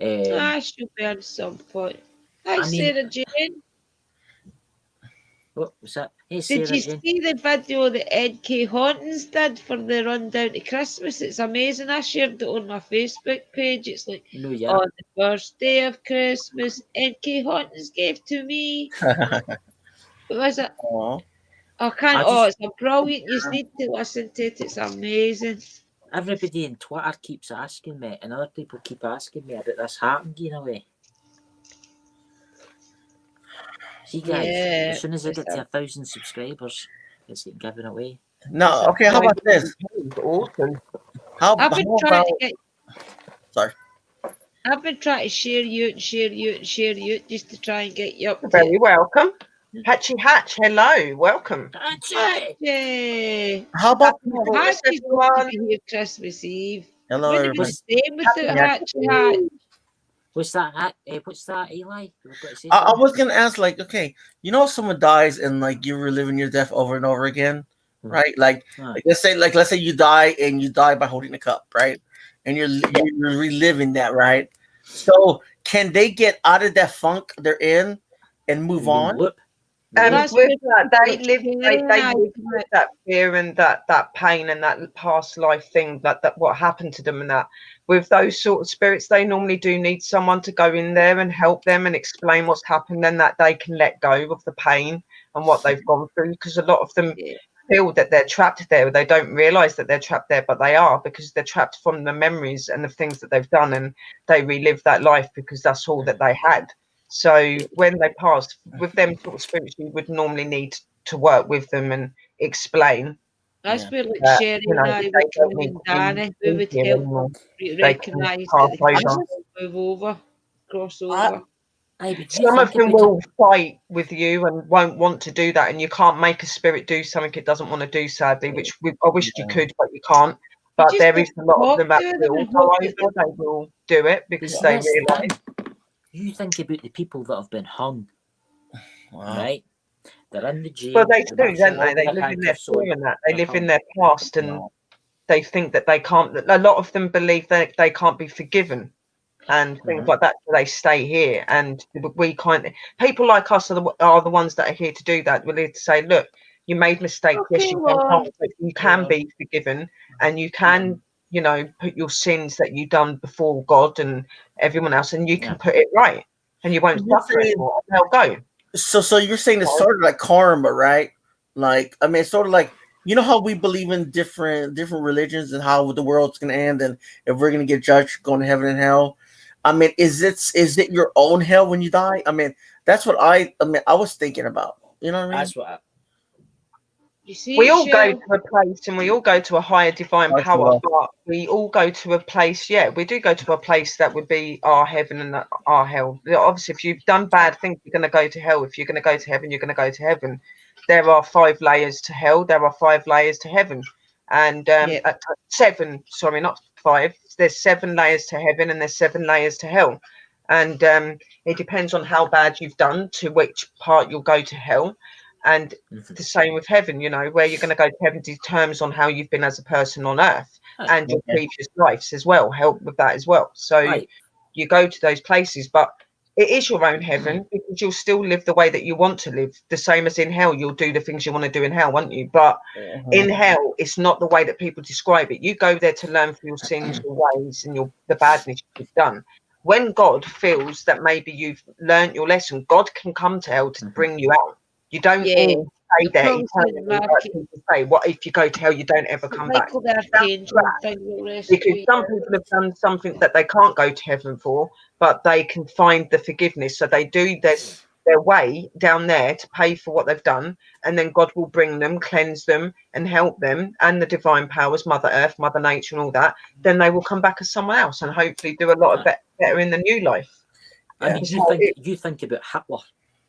She'll be on some point. Hi, Sarah Jane. What was that? Hey, Sarah did you Jane. see the video that Ed K. Hauntons did for the rundown to Christmas? It's amazing. I shared it on my Facebook page. It's like, on the first day of Christmas, Ed K. Hauntons gave to me. What was it? It's a brilliant. You need to listen to it. It's amazing. Everybody on Twitter keeps asking me, and other people keep asking me about this hat going away. See, guys, as soon as I get to 1,000 subscribers, it's getting given away. No, okay. How about this? Awesome. I've been trying about? to get. Sorry. I've been trying to share you and share you and share you just to try and get you up You're to. very welcome. Hatchy Hatch, hello, welcome. That's it. Yay! How about? Happy Christmas, Hatchie's going to everyone. be here Christmas Eve. Hello, Wouldn't be everybody. the same without Happy Hatchie Hatch. What's that? What's that, Eli? You've got to say I something? was gonna ask, like, okay, you know, if someone dies and like you're reliving your death over and over again, right? Like, Aye. let's say you die and you die by holding a cup, right? And you're reliving that, right? So can they get out of that funk they're in and move You mean on? loop? That's With where that, they people live, they recognise live with that fear and that pain and that past life thing that what happened to them and that. With those sort of spirits, they normally do need someone to go in there and help them and explain what's happened, and that they can let go of the pain and what they've gone through. Because a lot of them Yeah. feel that they're trapped there. They don't realise that they're trapped there, but they are, because they're trapped from the memories and the things that they've done, and they relive that life because that's all that they had. So when they passed, with them sort of spirits, you would normally need to work with them and explain That's Yeah. where like that, Sherry you know, and I they would don't come need in to Danny, we be would here help anymore. them They can recognise pass that they over. can move over, cross over. Aye, but you Some of think them about it. will fight with you and won't want to do that, and you can't make a spirit do something it doesn't want to do, sadly, which I wish you could, but you can't. But just there have is a lot of talk them that to them will and go hope over, that they will do it But because see, they that's the realise. thing. You think about the people that have been hung, Wow. right? They're in the jail. Well, they the do, martial don't law they? with They their live in their handcuffs on. fear and that. They They're live in hung. their past, and they think that they can't. A lot of them believe that they can't be forgiven and things like that, so they stay here. And we kind people like us are the ones that are here to do that. We're here to say, look, you made mistakes. Yes, okay, you went Lord. wrong, but you can be forgiven, and you can, you know, put your sins that you've done before God and everyone else, and you can put it right, and you won't You're suffer saying, anymore. They'll go. so you're saying it's sort of like karma, right? Like, I mean, it's sort of like, you know how we believe in different religions and how the world's gonna end and if we're gonna get judged, going to heaven and hell. I mean, is it your own hell when you die? I mean, that's what I was thinking about. You know what I mean? That's what. You see We it, all go Cheryl? to a place and we all go to a higher divine That's power, what but we all go to a place, yeah, we do go to a place that would be our heaven and our hell. Obviously, if you've done bad things, you're going to go to hell. If you're going to go to heaven, you're going to go to heaven. There are 5 layers to hell, there are 5 layers to heaven. And Yeah. 7, sorry, not 5. There's 7 layers to heaven and there's 7 layers to hell. And it depends on how bad you've done to which part you'll go to hell. And the same with heaven, you know, where you're going to go to heaven determines on how you've been as a person on earth and your previous lives as well, help with that as well. So Right. you go to those places, but it is your own heaven because you'll still live the way that you want to live. The same as in hell, you'll do the things you want to do in hell, won't you? But in hell, it's not the way that people describe it. You go there to learn from your sins, your ways, and the badness you've done. When God feels that maybe you've learnt your lesson, God can come to hell to bring you out. You don't all stay there Probably said eternally, Mark, like people say. What if you go to hell, you don't ever come back? Michael the Archangel thing will Because rescue some you. people have done something that they can't go to heaven for, but they can find the forgiveness. So they do their way down there to pay for what they've done, and then God will bring them, cleanse them, and help them, and the divine powers, Mother Earth, Mother Nature, and all that. Then they will come back as someone else and hopefully do a lot of better in the new life. I mean, you think about Hitler,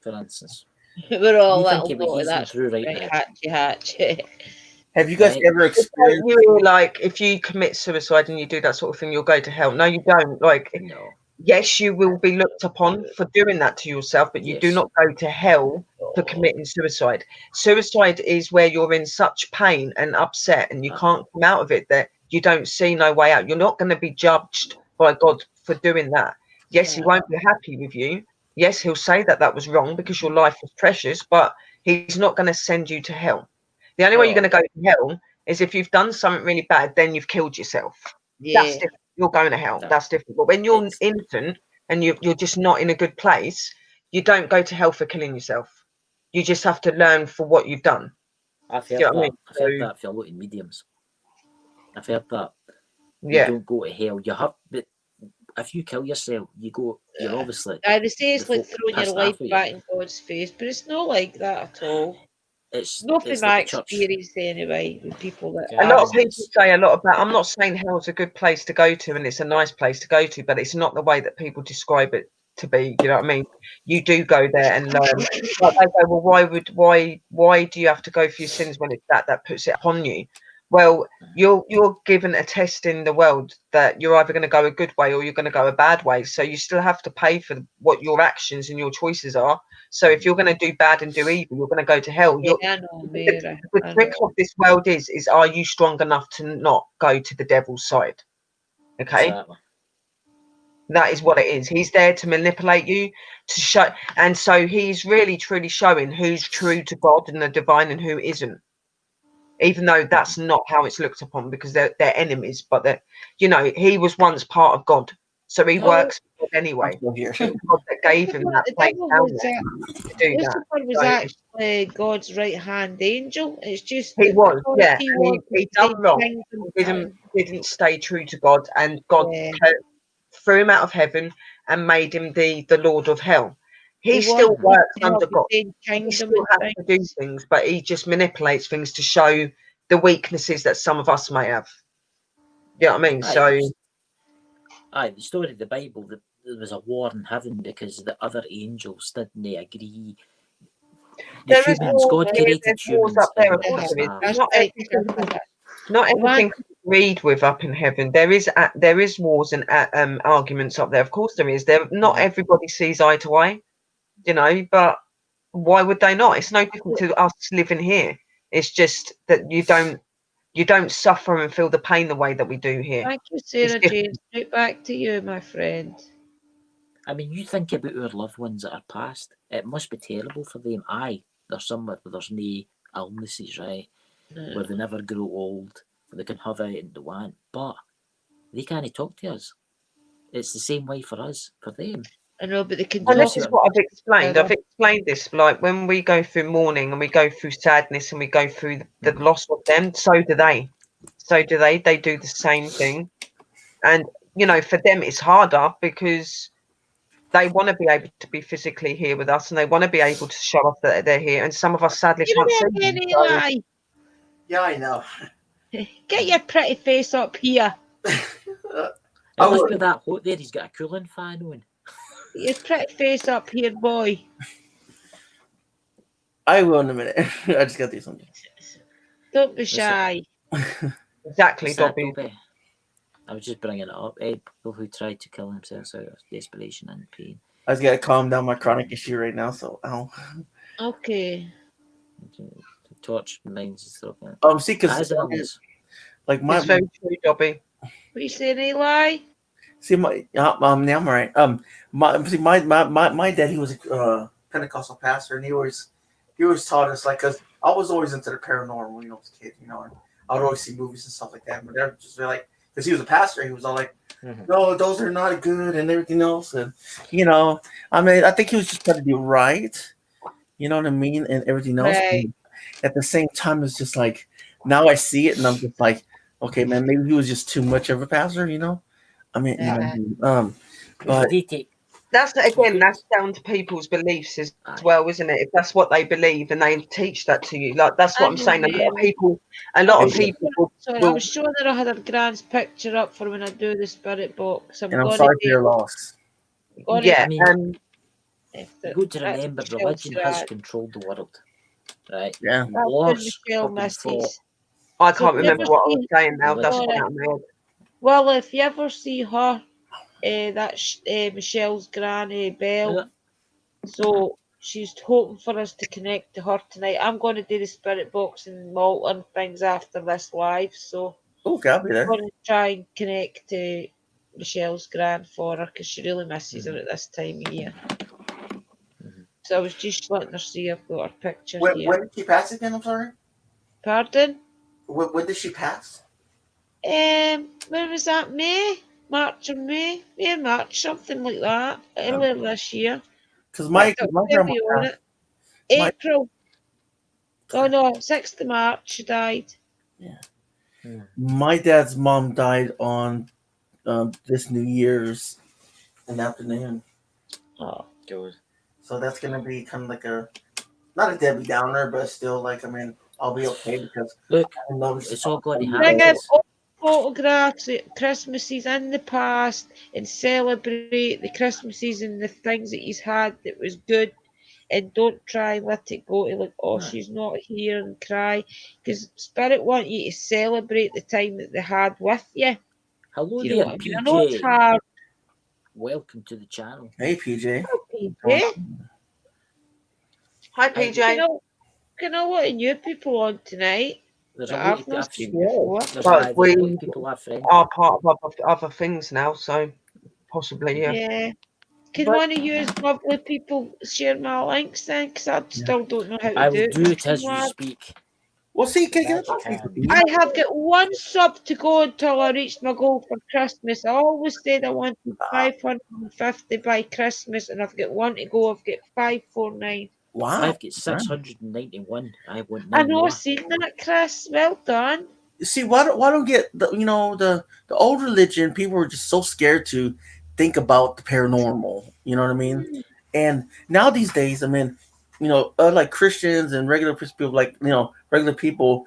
for instance. We're all You think little about what naughty, he's been that's through right right, now. hatchy. Have you guys Right. ever It's like experienced? you were like, if you commit suicide and you do that sort of thing, you'll go to hell. No, you don't. Like, No. yes, you will be looked upon for doing that to yourself, but you do Yes. not go to hell for committing suicide. Suicide is where you're in such pain and upset and you can't come out of it that you don't see no way out. You're not going to be judged by God for doing that. Yes, he won't be happy with you. Yes, he'll say that that was wrong because your life was precious, but he's not going to send you to hell. The only way you're going to go to hell is if you've done something really bad, then you've killed yourself. That's different. You're going to hell. That's different. But when you're innocent and you're just not in a good place, you don't go to hell for killing yourself. You just have to learn for what you've done. I've Do heard you know that. what I mean? I've heard that for a lot of mediums. I've heard that. You Yeah. don't go to hell. You have, but if you kill yourself, you're obviously. They say it's the like folk throwing your pissed life off with you. back in God's face, but it's not like that at all. it's Not from it's my like the church. experience anyway, with people that A lot of people It's- say a lot about. I'm not saying hell's a good place to go to, and it's a nice place to go to, but it's not the way that people describe it to be. You know what I mean? You do go there and learn. Like they go, well, why do you have to go for your sins when it's that puts it upon you? Well, you're given a test in the world that you're either going to go a good way or you're going to go a bad way. So you still have to pay for what your actions and your choices are. So if you're going to do bad and do evil, you're going to go to hell. yeah, I know, Mary. The I trick know. of this world is are you strong enough to not go to the devil's side? Okay, Exactly. that is what it is. He's there to manipulate you, to show, and so he's really truly showing who's true to God and the divine and who isn't. Even though that's not how it's looked upon, because they're enemies, but that he was once part of God, so he Oh, works for God I'm anyway. still here. It was God that gave him that the place devil down was there to do that. Lucifer was So actually God's right hand angel. It's just he that was, because yeah, he and wanted he the done wrong. kingdom He didn't stay true to God, and God Yeah. threw him out of heaven and made him the Lord of hell. He He still wanted works to have under the God. same He kingdom still and has to do things. things, but he just manipulates things to show the weaknesses that some of us may have. You know what I mean? Aye, So the story of the Bible, there was a war in heaven because the other angels didn't agree. The there is humans, wars God here, created there's wars humans up there, in of course his there is. image. That's Not right. everything, The not one everything can be agreed with up in heaven. There is wars and arguments up there. Of course there is. Not everybody sees eye to eye, but why would they not? It's no different to us living here. It's just that you don't suffer and feel the pain the way that we do here. Thank you, It's Sarah different. Jane. Straight back to you, my friend. I mean, you think about our loved ones that are passed. It must be terrible for them. Aye, there's somewhere where there's no illnesses, right? Where they never grow old, where they can have out and do want, but they can't talk to us. It's the same way for us, for them. I know, but they can And know, this talk is so- what I've explained. together. I've explained this, like when we go through mourning and we go through sadness and we go through the loss of them, so do they. So do they. They do the same thing. And, for them it's harder because they want to be able to be physically here with us and they want to be able to show off that they're here. And some of us sadly You can't see remember them. any So Eli? Yeah, I know. Get your pretty face up here. It must be that hot there. He's got a cooling fan on. Get your pretty face up here, boy. I will in a minute. I just got to do something. Don't be shy. exactly, What's that, Dobby. Dobby? I was just bringing it up. People who tried to kill themselves out of desperation and pain. I just got to calm down my chronic issue right now. So, Okay. Torch minds and stuff. see, because As an illness. like It's very true, Dobby. What you saying, Eli? see my yeah, I'm all right. My dad, he was a Pentecostal pastor, and he always taught us, like, because I was always into the paranormal when I was a kid, and I would always see movies and stuff like that. But they're just like, because he was a pastor, he was all like, no, those are not good and everything else, and I mean, I think he was just trying to do right, you know what I mean, and everything else. Right. At the same time, it's just like now I see it, and I'm just like, okay, man, maybe he was just too much of a pastor, I mean, but That's down to people's beliefs as well, isn't it? If that's what they believe and they teach that to you, like that's what I'm saying. A lot of people Sorry, I was showing her I had her grand's picture up for when I do the spirit box. and I'm sorry for your loss. Yeah, I mean, you got to remember, religion has controlled the world, right? Yeah. Wars Michelle have been fought. misses. I So can't if you remember ever what I was see- saying now. That's Religion. what I'm head. Well, if you ever see her, that's Michelle's granny Belle. Yeah. So she's hoping for us to connect to her tonight. I'm going to do the spirit box and Malta and things after this live. So Okay, I'll be I'm there. going to try and connect to Michelle's gran for her because she really misses her at this time of year. So I was just letting her see I've got her picture here. When did she pass again? I'm sorry. Pardon? When did she pass? When was that? March or May? Yeah, March, something like that. Earlier this year. Because my Maybe grandma on passed. it. April. Oh no, 6th of March she died. My dad's mom died on this New Year's in the afternoon. Oh, God. So that's gonna be kind of like a not a Debbie Downer, but still, like, I mean, I'll be okay because Look, I know this it's all going to Bring happen. out all photographs of Christmases in the past and celebrate the Christmases and the things that he's had that was good, and don't try and let it go to like, oh, Aye. she's not here and cry, because Spirit want you to celebrate the time that they had with you. Hello Do you know there, what I mean? I know it's PJ. hard. Welcome to the channel. Hey, PJ. PJ. Hi, I- PJ. Can a lot of new people on tonight There's a that lot I've of not I've, seen Yeah. before. there's, But there's a lot we of people I've friends. are part of other things now, so possibly, yeah. Yeah. Can But- one of you lovely people share my links then? Because I still don't know how to I do will it. do it as we Well, speak. Well, see, can Glad you I say can. something? I have got one sub to go until I reach my goal for Christmas. I always said I wanted 550 by Christmas, and I've got one to go. I've got 549. Wow. I've got 691. I want I 9 know, more. seen that, Chris. Well done. See, why don't get the old religion? People were just so scared to think about the paranormal. You know what I mean? And now these days, I mean, like Christians and regular people, like regular people,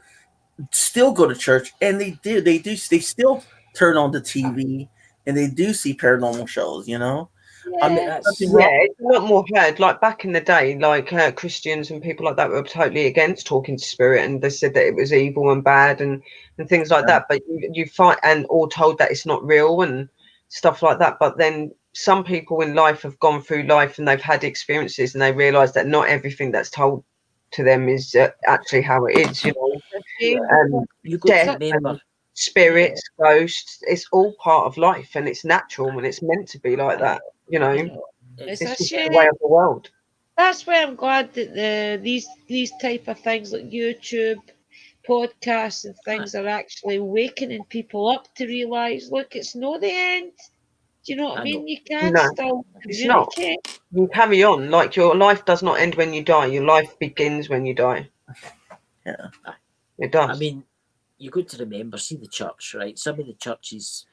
still go to church, and they still turn on the TV, and they do see paranormal shows. I mean, Yeah. That's nothing yeah, wrong. it's a lot more heard. Like back in the day, like Christians and people like that were totally against talking to spirit, and they said that it was evil and bad and things like that. But you fight and all told that it's not real and stuff like that. But then some people in life have gone through life and they've had experiences and they realise that not everything that's told to them is actually how it is. And you got to death remember. and spirits, ghosts, it's all part of life and it's natural and it's meant to be like that. It's It's a just shame. the way of the world. That's why I'm glad that these type of things like YouTube, podcasts, and things are actually wakening people up to realise, look, it's not the end. Do you know what I I mean? know. You can No, still it's not. communicate. You carry on. Like your life does not end when you die. Your life begins when you die. Yeah. It does. I mean, you got to remember, see the church, right? Some of the churches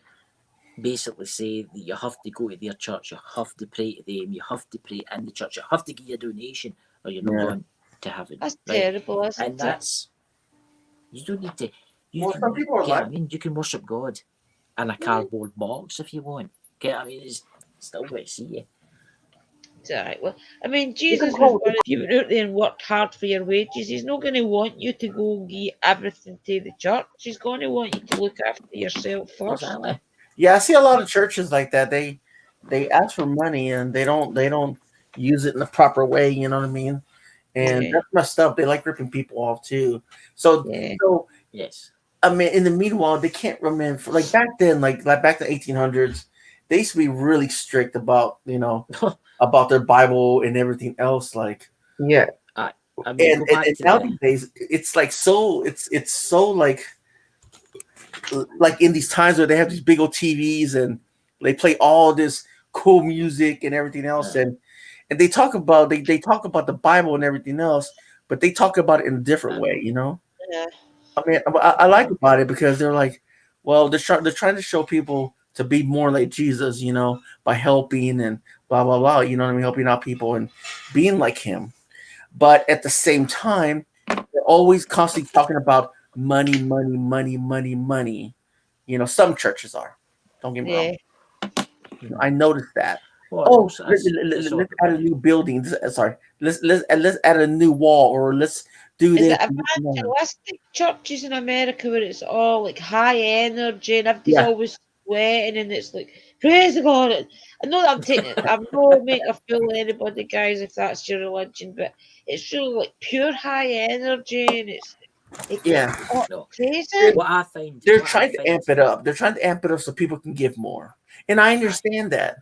basically say that you have to go to their church, you have to pray to them, you have to pray in the church, you have to give a donation, or you're not Yeah. going to heaven. That's right? terrible, isn't And it? that's you don't need to. You Well, can, some people are get what I like, mean, you can worship God in a cardboard box if you want. Get what I mean? It's still going to see you. It's all right. Well, I mean, You Jesus can was hold one of you went out there and worked hard for your wages. He's not going to want you to go give everything to the church. He's going to want you to look after yourself first. Exactly. yeah, I see a lot of churches like that. They ask for money and they don't use it in the proper way. You know what I mean? And Yeah. that's messed up. They like ripping people off too. So Yeah. so Yes. I mean, in the meanwhile, they can't remember like back then, like back in the 1800s, they used to be really strict about about their Bible and everything else. Like, Yeah. I mean, go back and to now the. these days, it's like so it's so like in these times where they have these big old TVs and they play all this cool music and everything else, and they talk about they talk about the Bible and everything else, but they talk about it in a different way. Yeah. I mean, I like about it because they're like, well, they're trying to show people to be more like Jesus, by helping and blah blah blah. You know what I mean? Helping out people and being like him. But at the same time, they're always constantly talking about money, money, money, money, money. Some churches are. Don't get me wrong. Yeah. I noticed that. Well, Oh, also, let's it's all add about a money. new building. Sorry, let's add a new wall, or let's do Is this. it evangelistic churches in America where it's all like high energy and everybody's Yeah, always sweating and it's like praise the God? I know that I'm taking it. I'm not making a fool of anybody, guys, if that's your religion, but it's really like pure high energy and it gets yeah. No. crazy. What I find. They're What I trying to find. amp it up. They're trying to amp it up so people can give more, and I understand that.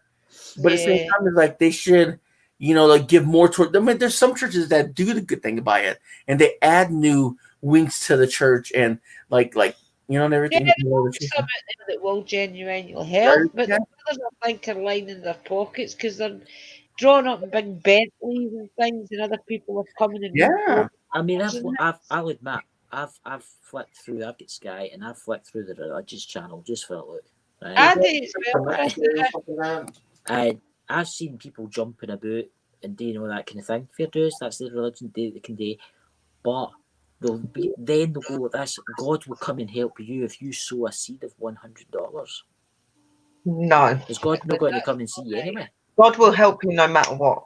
But at the same Yeah. time, it's like they should, like give more toward. I mean, there's some churches that do the good thing by it, and they add new wings to the church and and everything. Yeah, there will be some out there that will genuinely help, but Yeah. the others I think are lining their pockets because they're drawn up in big Bentleys and things, and other people are coming and Yeah. I mean, and I'll admit, I've flicked through. I've got Sky, and I've flicked through the religious channel just for a look. Right. I do as well, Chris. And I've seen people jumping about and do all that kind of thing. Fair dues, that's their religion, do what they can do. But they'll go like this: God will come and help you if you sow a seed of $100. No, Is God not going to come and see you anyway? God will help you no matter what.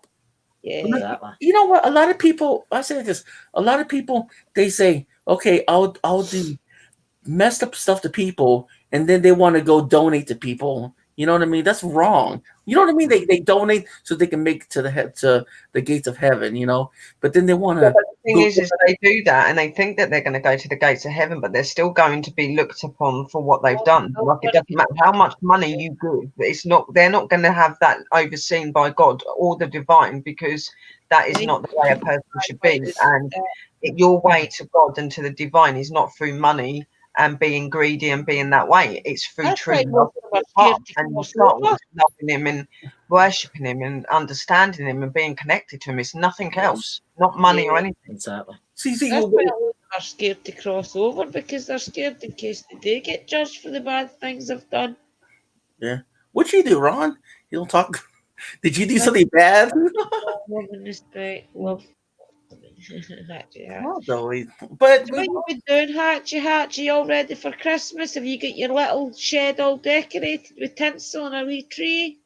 Yeah. Exactly. You know what? A lot of people, I say this. A lot of people, they say, "Okay, I'll do messed up stuff to people," and then they want to go donate to people. You know what I mean? That's wrong. You know what I mean? They donate so they can make it to the gates of heaven. You know, but then they want Yeah, to. but the thing is they do that and they think that they're going to go to the gates of heaven, but they're still going to be looked upon for what they've done. Like it doesn't matter how much money you give, it's not. They're not going to have that overseen by God or the divine, because that is not the way a person should be. And your way to God and to the divine is not through money and being greedy and being that way. It's through That's true why love most of of us your scared heart, to and you cross start over. with loving Him and worshipping Him and understanding Him and being connected to Him. It's nothing else, not money or Yeah. anything. Exactly. See, That's why a lot of them are scared to cross over, because they're scared in case they do get judged for the bad things they've done. yeah. What you do, Ron? You don't talk. Did you do something bad? Love and respect, love. Hatchy, hatch. No, though. But So what you been doing, Hatchy Hatch? Are you all ready for Christmas? Have you got your little shed all decorated with tinsel and a wee tree?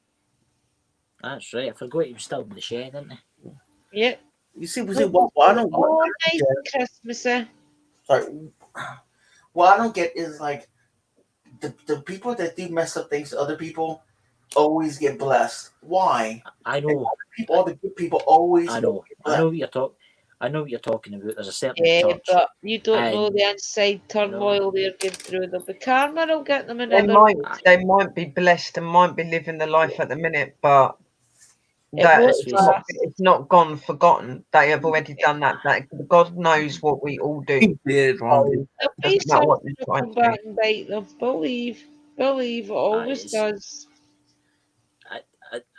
That's right. I forgot he was still in the shed, didn't he? Yep. you see, Look, what I don't. all What, nice and Christmassy. sorry. What I don't get is like the people that do mess up things to other people always get blessed. Why? I know. All the good people always I know. get I blessed. know what you're talking. I know what you're talking about. There's a certain Yeah, church. but you don't know And the inside turmoil they're going through. There'll be karma will get them another. They might be blessed and might be living the life at the minute, but It that won't let's face it. last. it's not gone forgotten. They have already done that. That God knows what we all do. He did wrong. So There'll it be doesn't matter what something you that'll try come to back do. and bite them. Believe, it always It's, does.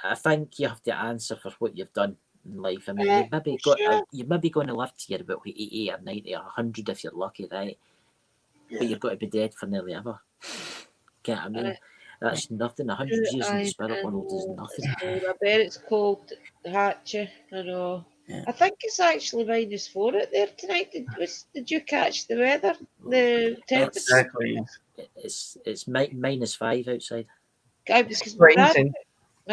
I think you have to answer for what you've done in life. I mean, Sure. you're maybe going to live to you're about 80 or 90 or 100 if you're lucky, right? Yeah. But you've got to be dead for nearly ever. Get what I mean? That's nothing. 100 years in the spirit world is nothing. I bet it's cold, Hatcher. I know. Yeah. I think it's actually -4 out there tonight. Did you catch the weather? The temperature? Exactly. It's -5 outside. Because my Freezing.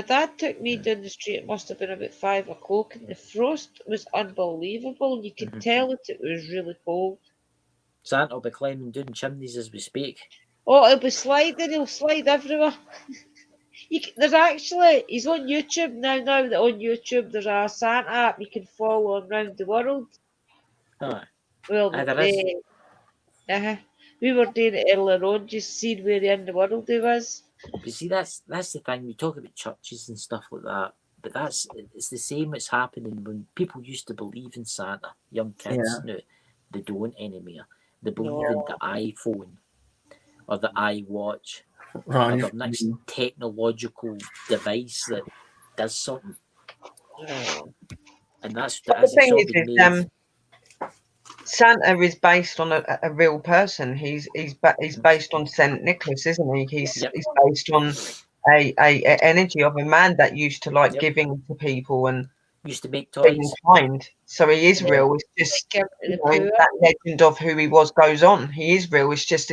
dad took me down the street. It must have been about 5 o'clock, and the frost was unbelievable. You could tell that it was really cold. Santa will be climbing down chimneys as we speak. Oh, he'll be sliding. He'll slide everywhere. He's on YouTube now. Now that on YouTube there's a Santa app you can follow around the world. Aye. Well, There is. we were doing it earlier on, just seeing where in the world he was. But see, that's the thing. We talk about churches and stuff like that, but it's the same that's happening when people used to believe in Santa. Young kids now, they don't anymore. They believe in the iPhone or the iWatch Ron, or the next technological device that does something. And that's But as the it's thing all been made. is, Santa is based on a real person. He's based on Saint Nicholas, isn't he? He's based on a energy of a man that used to like giving to people and used to make being toys. kind. So he is real. It's just that legend of who he was goes on. He is real. It's just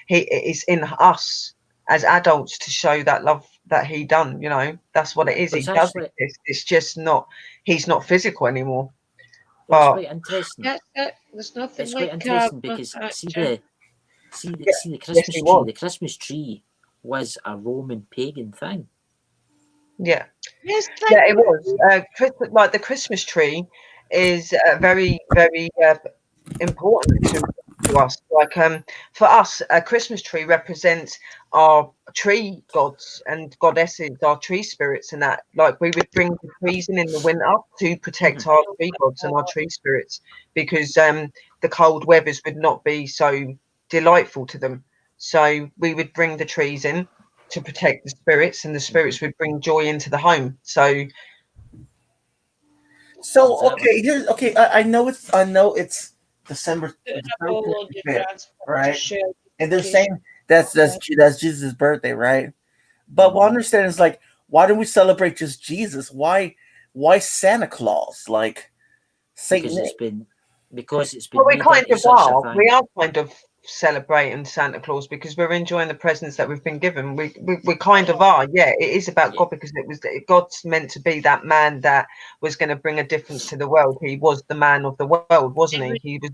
it's in us as adults to show that love that he done. You know, that's what it is. But He it's does actually- exist. It's just not. He's not physical anymore. Well, it's But quite interesting. That's it. There's nothing It's like quite interesting karma, because see Hatcher. the Christmas yes, he tree. was. The Christmas tree was a Roman pagan thing. Yeah. Yes, Yeah, it was. Like the Christmas tree is very, very important to us. Like for us, a Christmas tree represents our tree gods and goddesses, our tree spirits, and that. Like we would bring the trees in the winter to protect our tree gods and our tree spirits, because the cold weathers would not be so delightful to them. So we would bring the trees in to protect the spirits, and the spirits would bring joy into the home. So okay. I know it's December all your 25th, transport right? to share. And they're saying that's Jesus' birthday, right? But what I understand is like, why don't we celebrate just Jesus? Why why Santa Claus? Like Saint because Nick. it's been Well, we made kind into of such a are. thing. We are kind of celebrating Santa Claus because we're enjoying the presents that we've been given. We kind of are. Yeah, it is about Yeah. God because God's meant to be that man that was going to bring a difference to the world. He was the man of the world, wasn't he? He was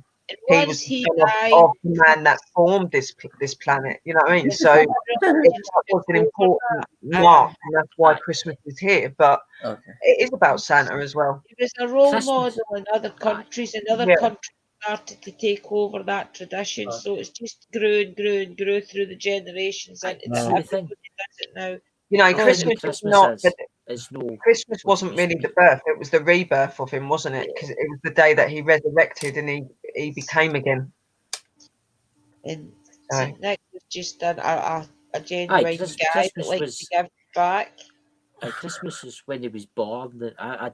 Once the he son died, of the man that formed this planet. You know what I mean? So that was an important mark, and that's why Aye. Christmas is here. But Okay. it is about Santa as well. he was a role Christmas. model in other countries, and other Yeah. countries started to take over that tradition. So it's just grew and grew and grew through the generations, and See everybody the thing. does it now. You know, The thing Christmas with is Christmas not. is no. Christmas What's it wasn't used to really the be? birth; it was the rebirth of him, wasn't it? Because it was the day that he resurrected and he became again. And So, St. Nick was just a Aye, genuine guy that Christmas liked to was. give back. Christmas is when he was born. I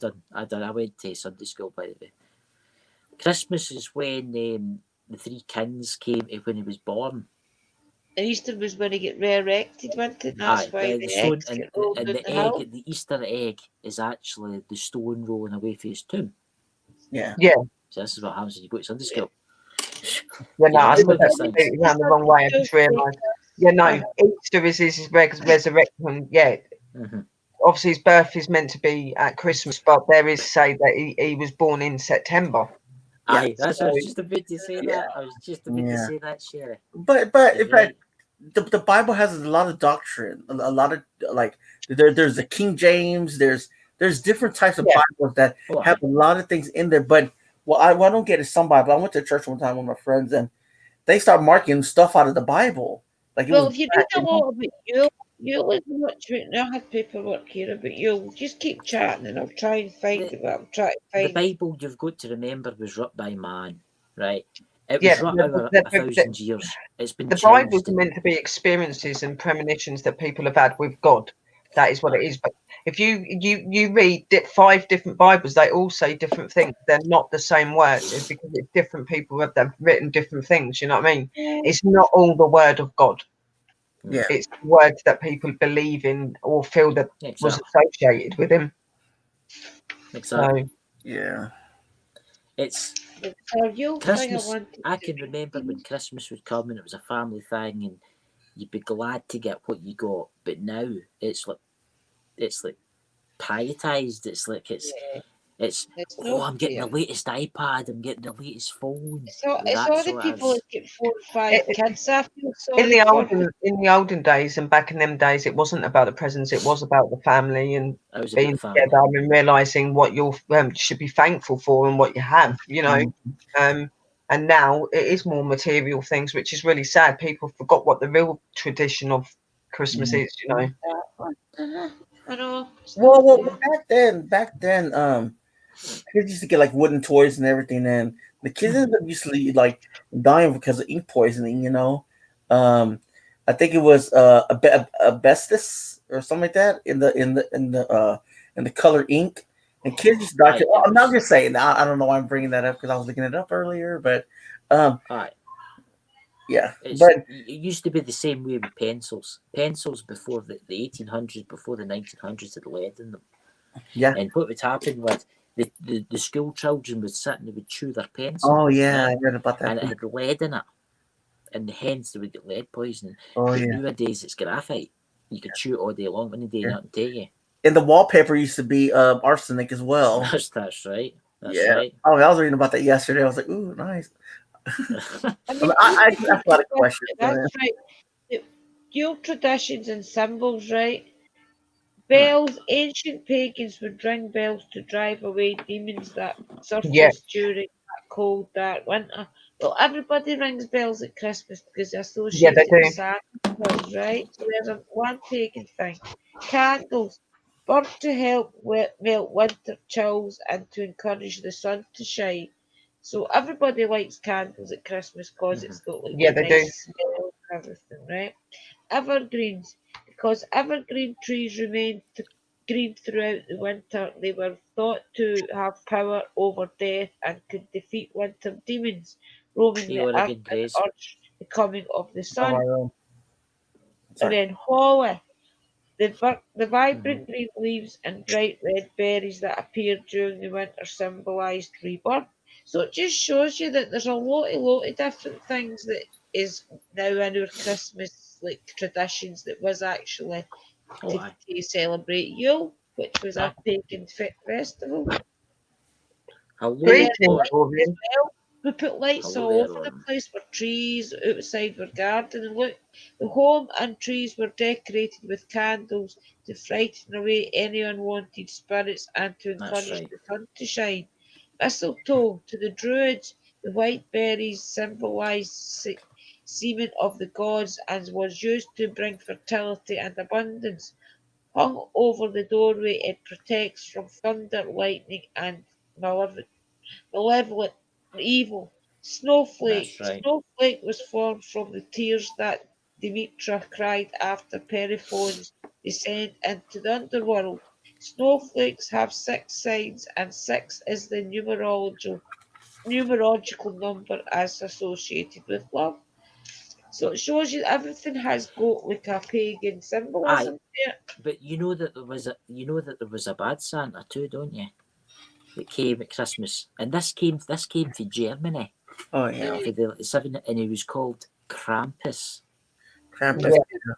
went to Sunday school, by the way. Christmas is when the three kings came to when he was born. And Easter was when he get resurrected, wasn't it? And Aye, that's why the the stone eggs get rolled and down the the hill. egg, the Easter egg is actually the stone rolling away from his tomb. Yeah. yeah, So this is what happens when you go to Sunday school. yeah, no, You I learn said all that these things. completely around the wrong way. I just realised. Yeah, no, Easter is his resurrection. Yeah, Mhm. obviously his birth is meant to be at Christmas, but there is say that he was born in September. Yeah. Aye, that's. I was just about to say Yeah. that. I was just about to Yeah. say that, Sherry. But You're in fact, right. the Bible has a lot of doctrine, a lot of like there's the King James, there's different types of Yeah. Bibles that Oh, have aye. a lot of things in there. But what I don't get is some Bible. I went to church one time with my friends and they start marking stuff out of the Bible. Like it Well, was if you read a lot about you'll as much right now. I have paperwork here about you. Just keep chatting, and I'll try and find The, what I'm trying to the find. Bible, you've got to remember, was wrote by man, right? It Yeah, was wrote over a thousand years. It's been the Bible's changed. meant to be experiences and premonitions that people have had with God. That is what it is. But if you read 5 different Bibles, they all say different things. They're not the same words. It's because it's different people have written different things. You know what I mean? It's not all the word of God. yeah. It's words that people believe in or feel that was Exactly. associated with him. Exactly. So Yeah. It's The real thing I Christmas. wanted I to can remember when Christmas would come and it was a family thing, and you'd be glad to get what you got. But now it's like pietized. It's It's oh, not I'm getting fair. the latest iPad. I'm getting the latest phone. It's all That's the what it people that is. get 4 or 5 kids. I feel in sorry the for. olden days and back in them days, it wasn't about the presents. It was about the family and It was about being the family. together and realizing what you should be thankful for and what you have. You know, and now it is more material things, which is really sad. People forgot what the real tradition of Christmas is. You know. I know. It's Well, not fair. back then, kids used to get like wooden toys and everything, and the kids ended up usually like dying because of ink poisoning. I think it was asbestos or something like that in the color ink, and kids just died. Aye, it I'm not was. just saying. I don't know why I'm bringing that up because I was looking it up earlier, but Aye, yeah, it but used to be the same way with pencils. Pencils before the 1800s, before the 1900s had lead in them. yeah. And what would happen was the school children would sit and they would chew their pencil. Oh yeah, right? I read about that. And it had lead in it. And hence they would get lead poisoning. Oh but yeah. nowadays it's graphite. You could chew it all day long, any day, Yeah. not tell you. And the wallpaper used to be arsenic as well. That's right. That's Yeah. right. Oh, I was reading about that yesterday. I was like, ooh, nice. I mean, I asked a lot of questions. that's right. The old traditions and symbols, right? Bells, ancient pagans would ring bells to drive away demons that Yeah. surface during that cold, dark winter. Well, everybody rings bells at Christmas because they Yeah, associate they it with do. Santa Claus, right? So there's one pagan thing. Candles, burnt to help melt winter chills and to encourage the sun to shine. So everybody likes candles at Christmas because it's got like Yeah, the they do. nice smell and everything, right? Evergreens, because evergreen trees remain green throughout the winter, they were thought to have power over death and could defeat winter demons roaming You the were a earth good and grace. urge the coming of the Oh, sun. And sorry. then holly. The vibrant green leaves and bright red berries that appeared during the winter symbolised rebirth. So it just shows you that there's a lot of different things that is now in our Christmas like traditions that was actually Oh, to, aye. to celebrate Yule, which was a pagan festival. Hello, Greetings, or Robin. We put lights Hello all there, over the Lauren. place, were trees, outside were garden, and look, the home and trees were decorated with candles to frighten away any unwanted spirits and to That's encourage right. the sun to shine. Mistletoe to the Druids, the white berries symbolised semen of the gods and was used to bring fertility and abundance. Hung over the doorway, it protects from thunder, lightning, and malevolent evil. That's right. Snowflake was formed from the tears that Demetra cried after Periphone's descent into the underworld. Snowflakes have 6 sides, and 6 is the numerological number as associated with love. So it shows you everything has got like a pagan Aye, symbolism there. but you know that there was a bad Santa too, don't you? That came at Christmas, and this came from Germany Oh yeah, for the 7, and he was called Krampus. Krampus. Yeah.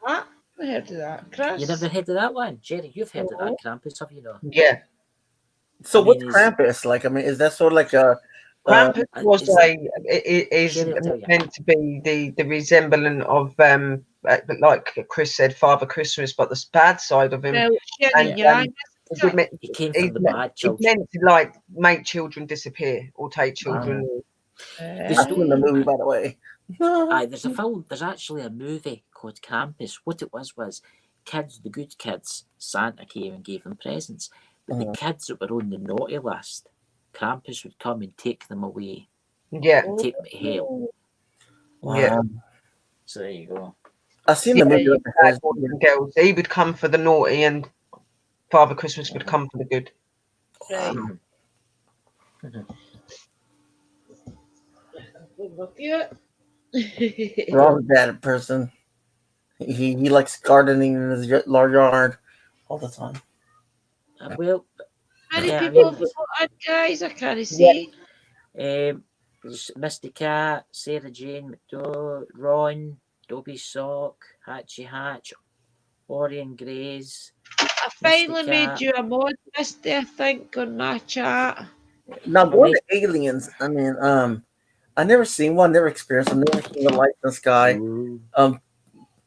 What? I heard of that. You Chris? never heard of that one, Jerry? You've heard of No. that Krampus, have you not? Yeah. So I mean, what's Krampus like? I mean, is that sort of like a Krampus was is Sherry will tell you. meant to be the resemblant of like Chris said, Father Christmas, but the bad side of him. Well, yin And and yang, he isn't it? He came from the bad he's children. meant to like make children disappear or take children. The I've seen the story, movie, by the way. there's a film. There's actually a movie called Krampus. What it was kids, the good kids, Santa came and gave them presents, but the kids that were on the naughty list, Krampus would come and take them away Yeah, and take them to hell. yeah. So there you go. I've seen Yeah, the movie. you Like the had first boys and girls. He would come for the naughty, and Father Christmas would come for the good. Right. Mhm. Good look at it. Rob's that person. He likes gardening in his large yard all the time. Well, Many yeah, I people mean, have voted, guys. I can't see. there's Misty Cat, Sarah Jane McDowell, Ron, Dobby Sock, Hatchy Hatch, Orion Grays, I Misty finally made Cat. you a mod, Misty, I think, on my chat. Now I'll going make. to aliens. I mean, I never seen one, never experienced them, never seen the light in the sky. Ooh.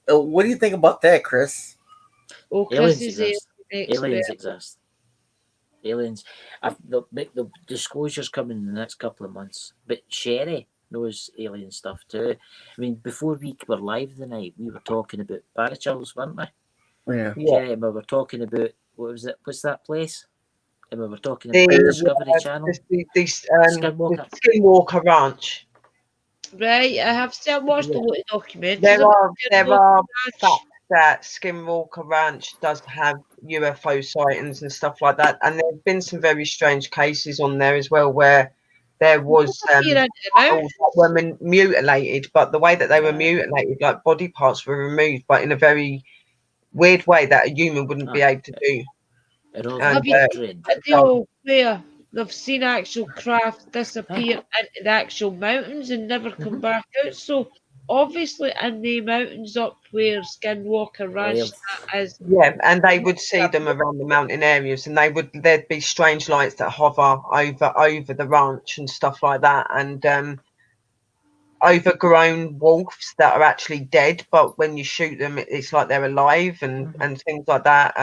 What do you think about that, Chris? Oh, Chris Aliens is the exist. expert. Aliens exist. Aliens. The disclosure's coming in the next couple of months. But Sherry knows alien stuff too. I mean, before we were live tonight, we were talking about Barachels, weren't we? Yeah. Sherry, and we were talking about what was it? What's that place? And we were talking The about Discovery Channel. the Skinwalker. Skinwalker Ranch. Right, I have still watched a lot of documentaries. There about are Ranch. facts that Skinwalker Ranch does have UFO sightings and stuff like that, and there's been some very strange cases on there as well where there was Here into the animals that were mutilated, but the way that they were mutilated, like body parts were removed, but in a very weird way that a human wouldn't be able to do. And all And, the blood drained. video where they've seen actual craft disappear into the actual mountains and never come back out. So obviously in the mountains up where Skinwalker Ranch is. yeah, and they would see them around the mountain areas, and there'd be strange lights that hover over the ranch and stuff like that, and overgrown wolves that are actually dead, but when you shoot them, it's like they're alive, and things like that.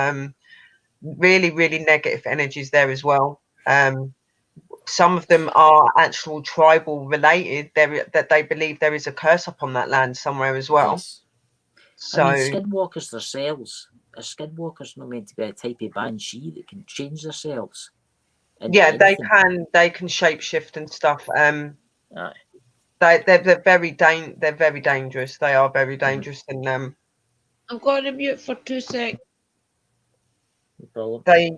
Really, really negative energies there as well. Some of them are actual tribal related. That they believe there is a curse upon that land somewhere as well. Yes. So I mean, skinwalkers themselves. A skinwalker's not meant to be a type of banshee that can change themselves. Yeah, they can shapeshift and stuff. Aye. They're very dangerous. They are very dangerous, and I'm going to mute for 2 seconds. they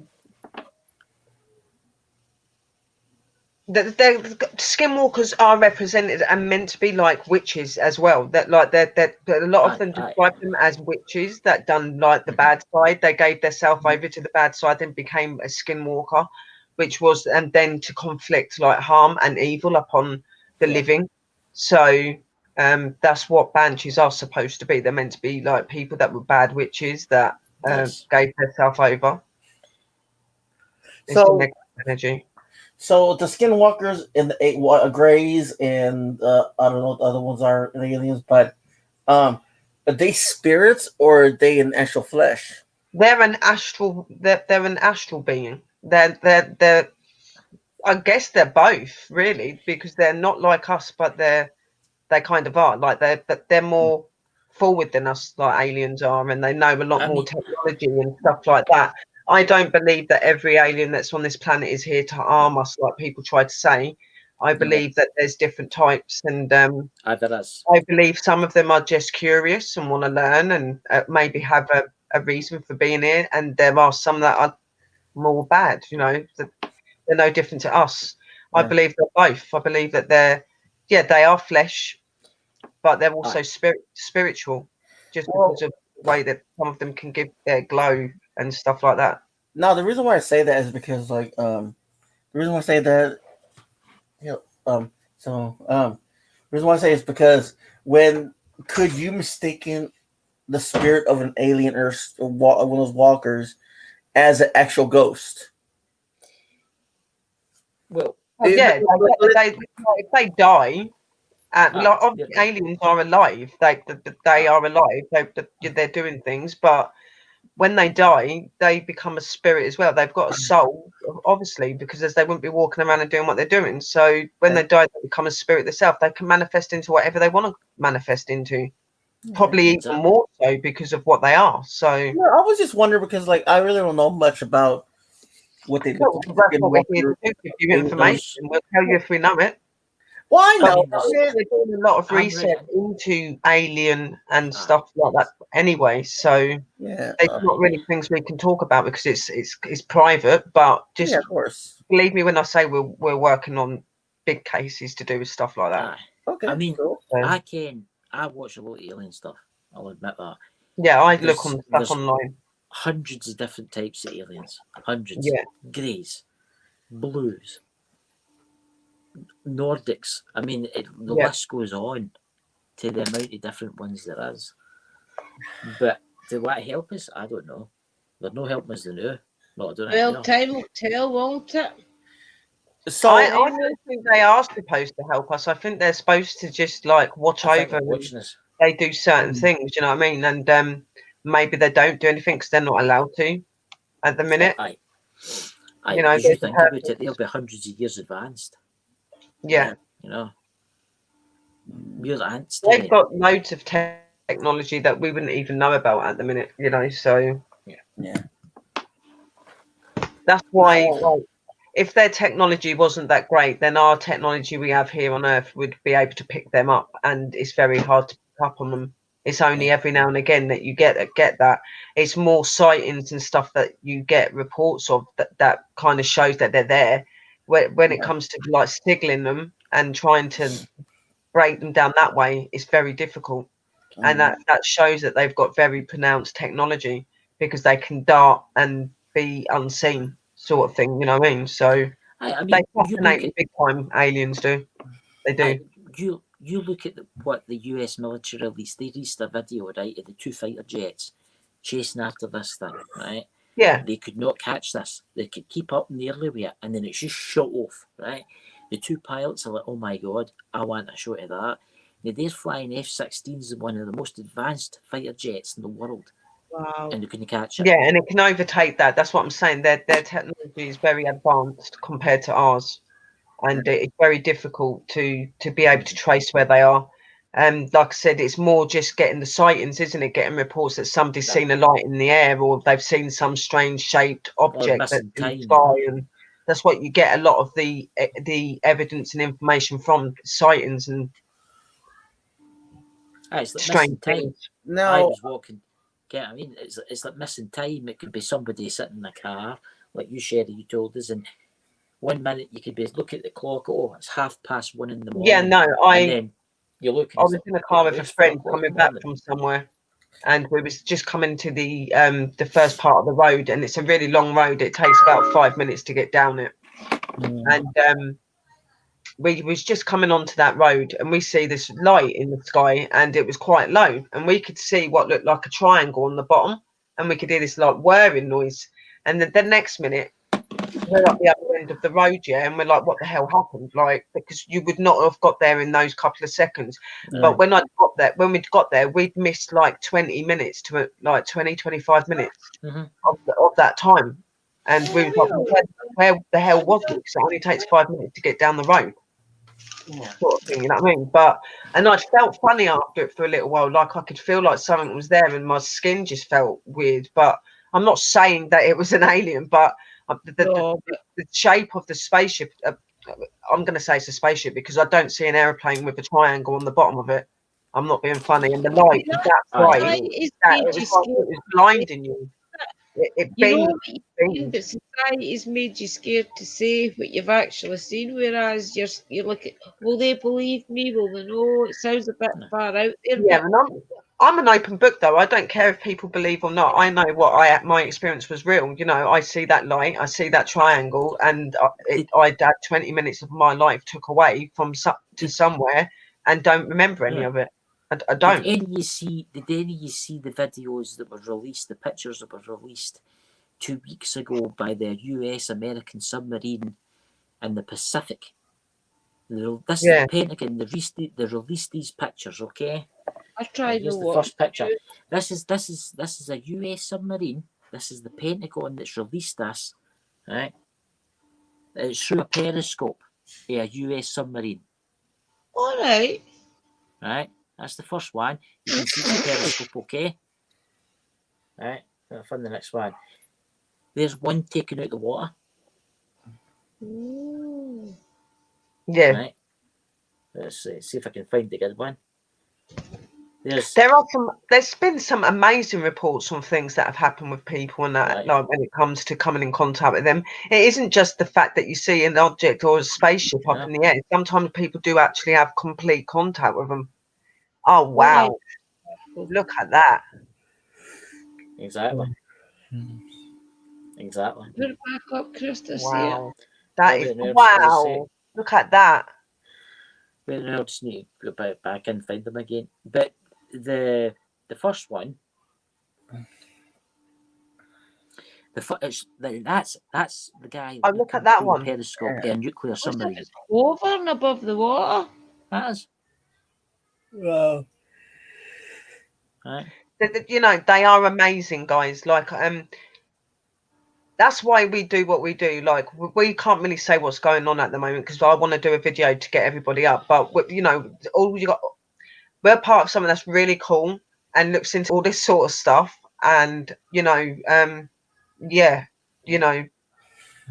the skinwalkers are represented and meant to be like witches as well. That like that a lot of them describe them as witches that done like the bad side. They gave themselves over to the bad side and became a skinwalker, which was and then to conflict like harm and evil upon the living. So that's what banshees are supposed to be. They're meant to be like people that were bad witches that gave themselves over. It's So negative energy. So the skinwalkers and the greys and I don't know what the other ones are, the aliens, but are they spirits or are they in actual flesh? They're an astral. They're an astral being. They're. I guess they're both really because they're not like us, but they kind of are. Like they're more forward than us, like aliens are, and they know a lot more technology and stuff like that. I don't believe that every alien that's on this planet is here to harm us, like people try to say. I believe that there's different types, and I believe some of them are just curious and want to learn, and maybe have a reason for being here. And there are some that are more bad. You know, that they're no different to us. I believe they're both. I believe that they are flesh, but they're also spiritual, just because of the way that some of them can give their glow and stuff like that. Now, the reason why I say that is because, like, the reason why I say that, the reason why I say is because could you mistaken the spirit of an alien or one of those walkers as an actual ghost? Well, yeah, if they die, obviously aliens are alive. They are alive. They're doing things, but when they die, they become a spirit as well. They've got a soul, obviously, because they wouldn't be walking around and doing what they're doing. So when they die, they become a spirit themselves. They can manifest into whatever they want to manifest into. Probably even more so because of what they are. So I was just wondering because, like, I really don't know much about what they do. That's what we're here to do. Give you information. We'll tell you if we know it. Well, I know. They're doing a lot of research into alien and stuff like that anyway. So it's not really things we can talk about because it's private. But just of course, believe me when I say we're working on big cases to do with stuff like that. Okay. I mean, I watch a lot of alien stuff. I'll admit that. Yeah, I look on stuff online. Hundreds of different types of aliens. Hundreds. Yeah. Greys, blues, Nordics. I mean, the list goes on to the amount of different ones there is. But do what help us? I don't know. There's no help us to know. Well, time will tell, won't it? So I don't think they are supposed to help us. I think they're supposed to just like watch over. They do certain things, you know what I mean? And maybe they don't do anything because they're not allowed to at the minute. You know, you think about it, they'll be hundreds of years advanced. Yeah. You know, we're ants. They've got loads of technology that we wouldn't even know about at the minute, you know, so yeah. That's why if their technology wasn't that great, then our technology we have here on Earth would be able to pick them up, and it's very hard to pick up on them. It's only every now and again that you get that. It's more sightings and stuff that you get reports of that kind of shows that they're there. When it comes to like signaling them and trying to break them down that way, it's very difficult. And that shows that they've got very pronounced technology because they can dart and be unseen, sort of thing. You know what I mean? So they fascinate big time. Aliens do. They do. You look at what the US military released. They released a video, right, of the two fighter jets chasing after this thing, right? Yeah. They could not catch this. They could keep up in the early way, and then it's just shot off, right? The two pilots are like, oh my God, I want a shot of that. Now they're flying F-16s, one of the most advanced fighter jets in the world. Wow. And they couldn't catch it. Yeah, and it can overtake that. That's what I'm saying. Their technology is very advanced compared to ours. And it's very difficult to be able to trace where they are. Like I said, it's more just getting the sightings, isn't it? Getting reports that somebody's seen a light in the air or they've seen some strange shaped object that's in the sky, and that's what you get a lot of the evidence and information from sightings and it's like strange things. No, I was walking. I mean, it's like missing time. It could be somebody sitting in a car, like you, Sherry, you told us, and 1 minute you could be looking at the clock. Oh, it's 1:30 in the morning. Yeah, no, and then you look. And I it's was like, in a car with a it's 4 friend o'clock in coming the back morning. from somewhere, and we was just coming to the first part of the road, and it's a really long road. It takes about 5 minutes to get down it, and we was just coming onto that road, and we see this light in the sky, and it was quite low, and we could see what looked like a triangle on the bottom, and we could hear this like whirring noise, and then the next minute we're at the other end of the road, yeah, and we're like, what the hell happened? Like, because you would not have got there in those couple of seconds. But when we'd got there, we'd missed like 20 minutes to like 20, 25 minutes of that time. And we was like, where the hell was it? Because it only takes 5 minutes to get down the road. Sort of thing, you know what I mean? And I felt funny after it for a little while, like I could feel like something was there, and my skin just felt weird. But I'm not saying that it was an alien, but the shape of the spaceship, I'm going to say it's a spaceship because I don't see an airplane with a triangle on the bottom of it. I'm not being funny, and the light was that bright that it was like it was blinding you. It You know beamed, what you mean, but society's made you scared to say what you've actually seen, whereas you're like, will they believe me? Will they know? It sounds a bit far out there. Yeah, but and I'm an open book though. I don't care if people believe or not. I know what my experience was real. You know, I see that light, I see that triangle, and I'd had 20 minutes of my life took away from to somewhere, and don't remember any of it. I don't. Did any of you see the videos that were released, the pictures that were released 2 weeks ago by the US American submarine in the Pacific? This is the Pentagon. They released these pictures, okay? I tried. Here's the first picture. This is a US submarine. This is the Pentagon that's released this, right? It's through a periscope. Yeah, a US submarine. All right. Right. That's the first one. You can see the periscope, okay? Right. I'll find the next one. There's one taken out the water. Ooh. Yeah. Right. Let's see if I can find the good one. There's been some amazing reports on things that have happened with people, and that like when it comes to coming in contact with them, it isn't just the fact that you see an object or a spaceship up in the air. Sometimes people do actually have complete contact with them. Oh wow! Look at that. Exactly. Exactly. Put it back up, Chris, to Wow. see it. That is wow. Look at that. Well, I'll just need to go back and find them again. But the first one, that's the guy. Oh, look at that one. Periscope, a nuclear submarine. It's over and above the water. That is. Wow. Right. You know, they are amazing, guys. Like, that's why we do what we do. Like, we can't really say what's going on at the moment because I want to do a video to get everybody up. But you know, we're part of something that's really cool and looks into all this sort of stuff. And you know, yeah, you know,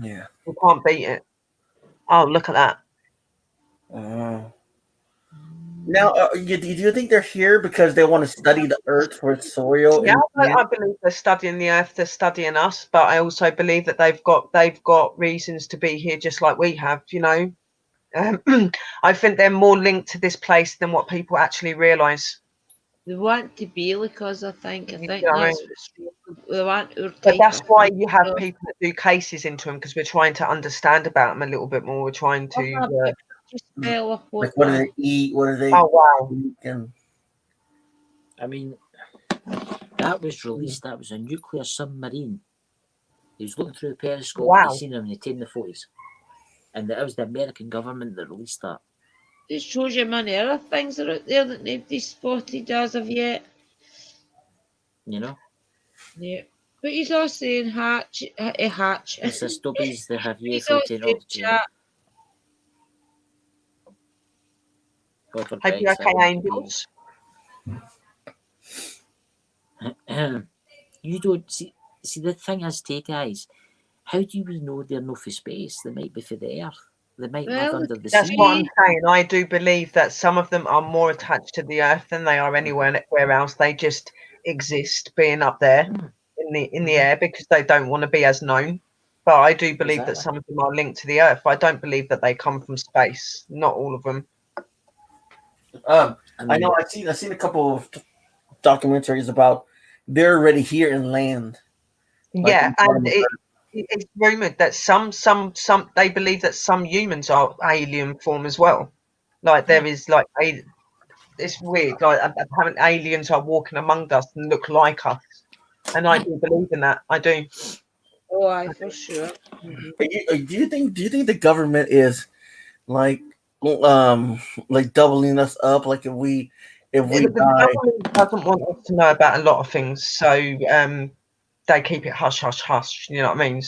yeah, we can't beat it. Oh, look at that. Now, do you think they're here because they want to study the Earth for its soil? Yeah, I believe they're studying the Earth. They're studying us, but I also believe that they've got reasons to be here, just like we have. You know, I think they're more linked to this place than what people actually realise. They want to be like us, I think. They want our But that's why you have people that do cases into them, because we're trying to understand about them a little bit more. We're trying to. Like, what do they eat? What do they? Oh wow! I mean, that was released. That was a nuclear submarine. He was looking through the periscope. Wow! He seen him and he taken the photos, and that was the American government that released that. It shows you many other things that are out there that nobody's spotted as of yet. You know. Yeah. But he's all saying hatch. It's the stubbies that have UFO technology. Hope you're okay, angels. You don't see the thing is, guys, how do we know they're not for space? They might be for the Earth. They might live under the sea. That's what I'm saying. I do believe that some of them are more attached to the Earth than they are anywhere else. They just exist being up there in the air because they don't want to be as known. But I do believe that Exactly. some of them are linked to the Earth. But I don't believe that they come from space. Not all of them. I I know. mean, I've seen a couple of documentaries about they're already here in land. Like on Yeah, the and bottom of Earth. it's rumored that some they believe that some humans are alien form as well. Like there is like it's weird. Like apparently aliens are walking among us and look like us, and I do believe in that. I do. Oh, aye, for sure. Do you think the government is like like doubling us up? Like if we The die, government doesn't want us to know about a lot of things, so they keep it hush, hush, hush. You know what I mean?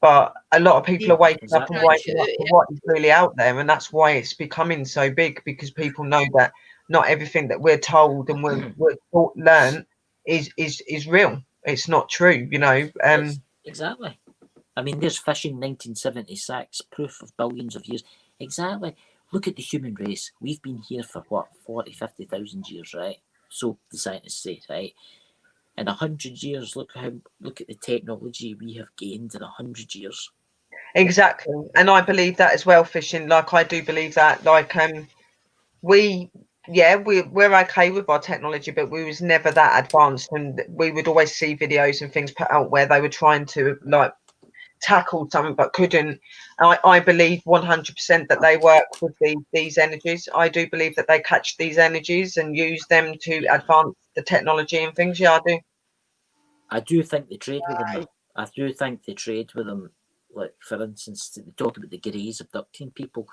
But a lot of people are waking up and exactly. waking up to what is really out there, and that's why it's becoming so big, because people know that not everything that we're told and we're taught, learn is real. It's not true, you know. It's exactly. I mean, there's fishing 1976, proof of billions of years. Exactly. Look at the human race. We've been here for what, 40, 50,000 years, right? So the scientists say, right? In 100 years, look at the technology we have gained in 100 years. Exactly, and I believe that as well. Fishing, like I do believe that, like we we're okay with our technology, but we was never that advanced, and we would always see videos and things put out where they were trying to like tackle something but couldn't. I believe 100% that they work with these energies. I do believe that they catch these energies and use them to advance the technology and things. Yeah, I do. I do think they trade with them, though. I do think they trade with them. Like, for instance, they talk about the Greys abducting people.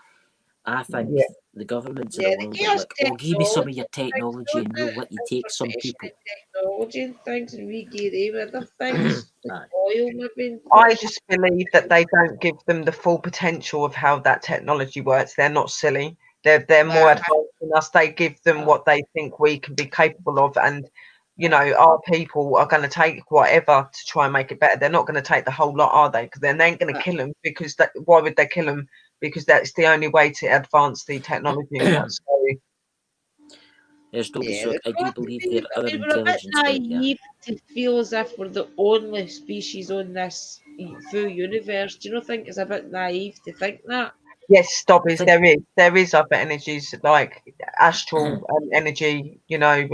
I think Yeah, the governments of Yeah, the they world give are us like, oh, give me some of technology your and things, technology don't and they? we'll let you take some Information people. and technology and things, and we give them other things, like Aye. oil maybe. I just believe that they don't give them the full potential of how that technology works. They're not silly. They're more advanced than us. They give them what they think we can be capable of, and you know our people are going to take whatever to try and make it better. They're not going to take the whole lot, are they? Because then they ain't going to kill them. Because why would they kill them? Because that's the only way to advance the technology. So There's no be Yeah, so. they've I do got to believe there be. are I other mean, we're a bit intelligence out here. naive to feel as if we're the only species on this full universe. Do you not think it's a bit naive to think that? yes, I Dobbies, think there is other energies like astral energy. You know,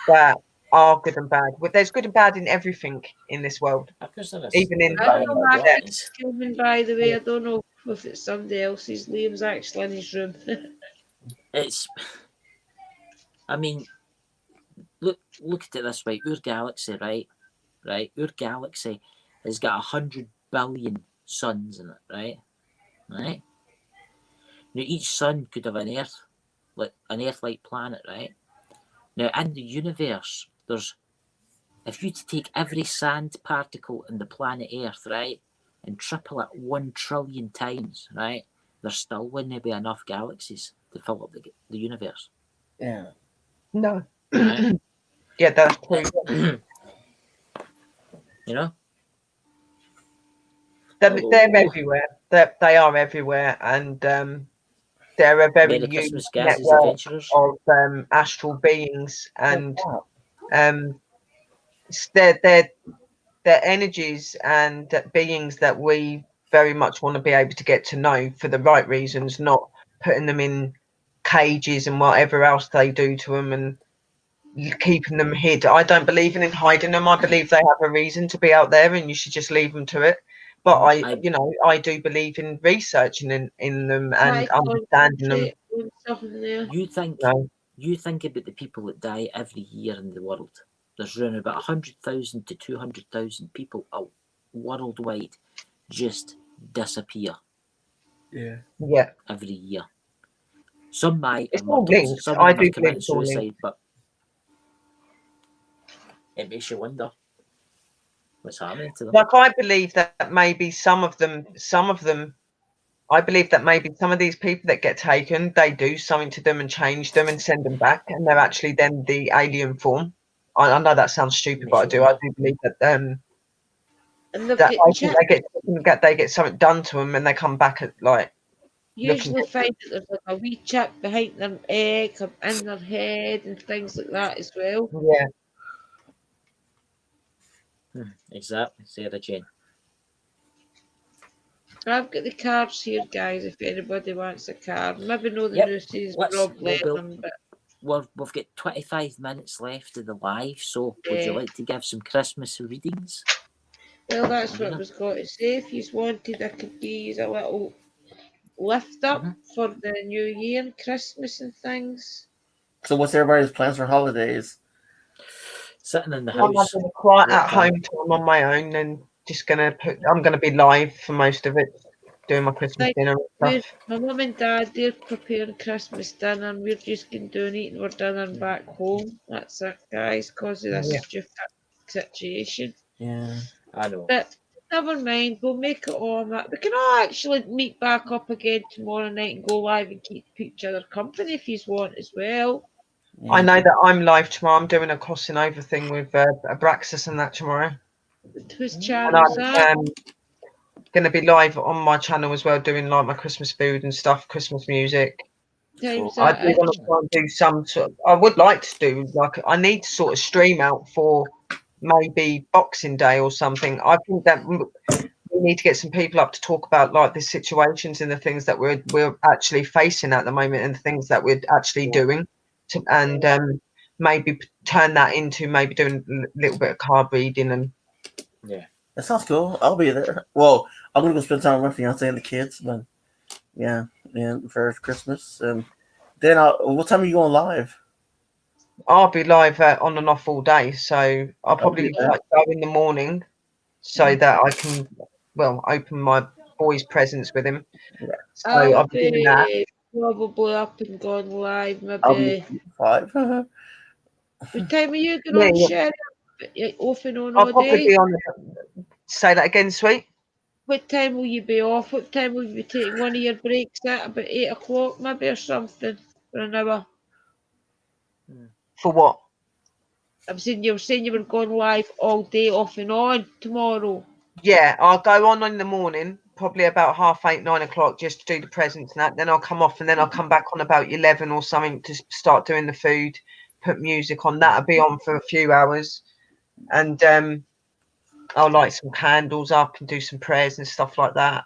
that are good and bad. But there's good and bad in everything in this world, of course there is. even in I don't know, my yeah. picture's coming, by the way. I don't know if it's somebody else's. Liam's actually in his room. It's. I mean, look at it this way. Our galaxy, right. Our galaxy has got 100 billion suns in it, right. Now each sun could have an Earth, like an Earth-like planet, right. Now in the universe, there's if you take every sand particle in the planet Earth, right, and triple it 1 trillion times, right, there still wouldn't be enough galaxies to fill up the universe, yeah. No. right? Yeah, that's true. You know? They're Oh, everywhere. They are everywhere, and they're a very Merry huge Christmas, gases network adventurers. of astral beings, Oh, and wow. it's their energies and beings that we very much want to be able to get to know for the right reasons, not putting them in cages and whatever else they do to them and keeping them hid. I don't believe in hiding them. I believe they have a reason to be out there, and you should just leave them to it. But I I do believe in researching in them and I understanding them. concentrate on something there. you think You know. you think about the people that die every year in the world. There's around about 100,000 to 200,000 people worldwide just disappear Yeah. Yeah, every year. Some might it's are all murdered, linked. some of I them are do believe committing it's all linked. suicide, but it makes you wonder what's happening to them. Like I believe that maybe some of them. I believe that maybe some of these people that get taken, they do something to them and change them and send them back, and they're actually then the alien form. I know that sounds It stupid, but makes I you do. I wonder. do believe that And they've that got I think chips. they get something done to them, and they come back at like looking. Usually find that there's like a wee chip behind their egg or in their head and things like that as well. Yeah, Exactly, Sarah Jane. I've got the cards here, guys. If anybody wants a card, maybe know the Yep. nooses, Let's. Rob We'll, we'll, Lennon, but we've got 25 minutes left of the live, so would you Yeah. like to give some Christmas readings? well, that's what I Marina? was going to say. If you wanted, I could give you a little lift up for the New Year and Christmas and things. So what's everybody's plans for holidays? Sitting in the I'm house. having a quiet What at home time on my own, and just gonna put. I'm gonna be live for most of it, doing my Christmas Like, dinner and stuff. My mum and dad, they're preparing Christmas dinner, and we're just going down eating our dinner and back home. That's it, guys, because of this Yeah. stupid situation. Yeah. I know. But never mind, we'll make it on that. We can all actually meet back up again tomorrow night and go live and keep each other company if you want as well. I know that I'm live tomorrow. I'm doing a crossing over thing with Abraxas and that tomorrow, Whose and channel's that? I'm going to be live on my channel as well, doing like my Christmas food and stuff, Christmas music. Time's I that do want to try and do some sort. I would like to do like I need to sort of stream out for maybe Boxing Day or something. I think that we need to get some people up to talk about like the situations and the things that we're actually facing at the moment and the things that we're actually doing, and maybe turn that into maybe doing a little bit of card reading and. Yeah. That sounds cool. I'll be there. Well, I'm gonna go spend time with my fiance and the kids, but yeah, and for Christmas. Then what time are you going live? I'll be live on and off all day, so I'll probably be there. like go in the morning so that I can, well, open my boy's presents with him. Yeah. So I'll I'll be doing that. be probably up and gone live, I'll be maybe. 5. What time are you going Me, on, Sherry? Off and on I'll all probably day? be on. Say that again, sweet. What time will you be off? What time will you be taking one of your breaks at? About 8 o'clock, maybe, or something, for an hour? For what? You were saying you were going live all day, off and on tomorrow. Yeah, I'll go on in the morning, probably about 8:30, 9 o'clock, just to do the presents and that. Then I'll come off, and then I'll come back on about 11 or something to start doing the food, put music on. That'll be on for a few hours, and I'll light some candles up and do some prayers and stuff like that.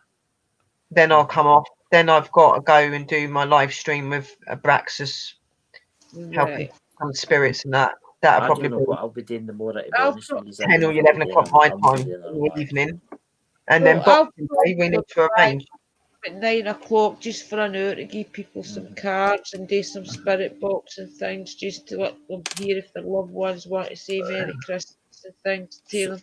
Then I'll come off. Then I've got to go and do my live stream with Abraxas, helping Right. some spirits and that. That'll I probably don't know be what I'll be doing tomorrow, to be I'll honest pro- with you. I 10 don't or know if I'll be 11 doing o'clock my I'm gonna time be doing in a the live. evening. And Well, then I'll Boxing Day, we need to arrange. at 9 o'clock just for an hour to give people some cards and do some spirit box and things just to let them hear if their loved ones want to say Merry Christmas and things to them.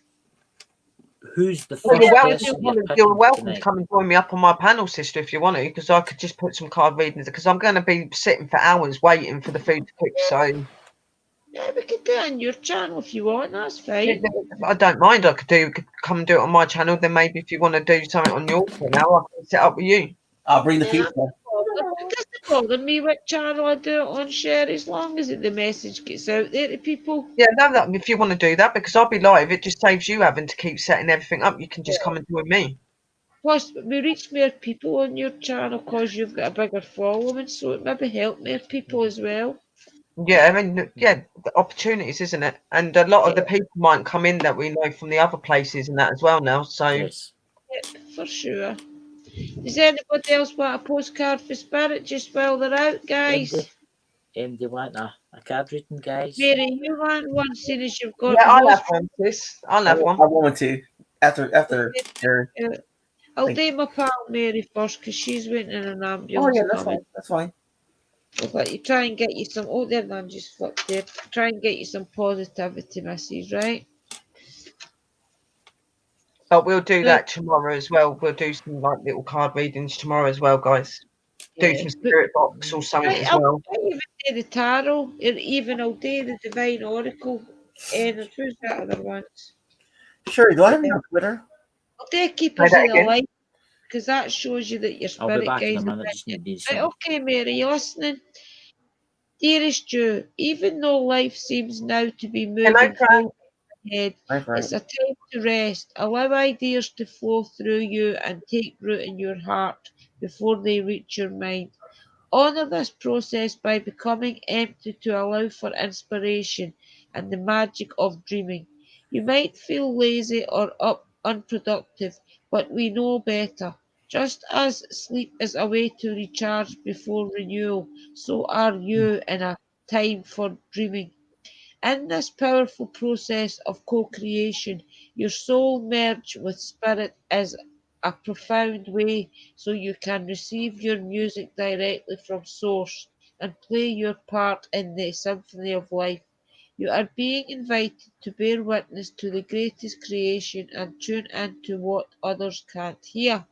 Who's the Well, first Everybody person you're you're picking welcome to tonight? come and join me up on my panel, sister, if you want to, because I could just put some card readings, because I'm going to be sitting for hours waiting for the food to cook. So Yeah, we could do it on your channel if you want, that's fine. I don't mind. I could come and do it on my channel. Then maybe if you want to do something on your channel, I can set up with you. I'll bring the Yeah, pizza. it doesn't bother me what channel I do it on, Sherry, as long as the message gets out there to people. Yeah, no, that, if you want to do that, because I'll be live, it just saves you having to keep setting everything up. You can just come and join me. Plus, we reach more people on your channel because you've got a bigger following, so it maybe help more people as well. Yeah, I mean, yeah, the opportunities, isn't it? And a lot of the people might come in that we know from the other places and that as well now. So Yes. Yep, for sure. Does anybody else want a postcard for Spirit just while they're out, guys? Do you want a card reading, guys? Mary, you want one soon as you've got yeah, the I'll have hospital? one, sis. I'll I have one. want to after Jerry. I'll Thank do my pal Mary first because she's waiting in an Oh ambulance yeah, that's coming. fine. That's fine. But you try and get you some. Oh, there, man, just flipped there. Try and get you some positivity, missus, right? But we'll do But, that tomorrow as well. We'll do some like little card readings tomorrow as well, guys. Do yeah, some but spirit box or something right, as I'll well. even do the tarot, or even I'll do the divine oracle. And who's that other ones? Sure. Do I have you on Twitter? I'll do Say keepers that of the again. light because that shows you that your I'll be spirit back in a guides are minute. with Just you. need to do Right, something. okay, Mary, you listening? Dearest Joe, even though life seems now to be Hello, moving Frank. full ahead, Hi, Frank. it's a time to rest. Allow ideas to flow through you and take root in your heart before they reach your mind. Honor this process by becoming empty to allow for inspiration and the magic of dreaming. You might feel lazy or unproductive, but we know better. Just as sleep is a way to recharge before renewal, so are you in a time for dreaming. In this powerful process of co creation, your soul merges with spirit is a profound way so you can receive your music directly from source and play your part in the symphony of life. You are being invited to bear witness to the greatest creation and tune into what others can't hear.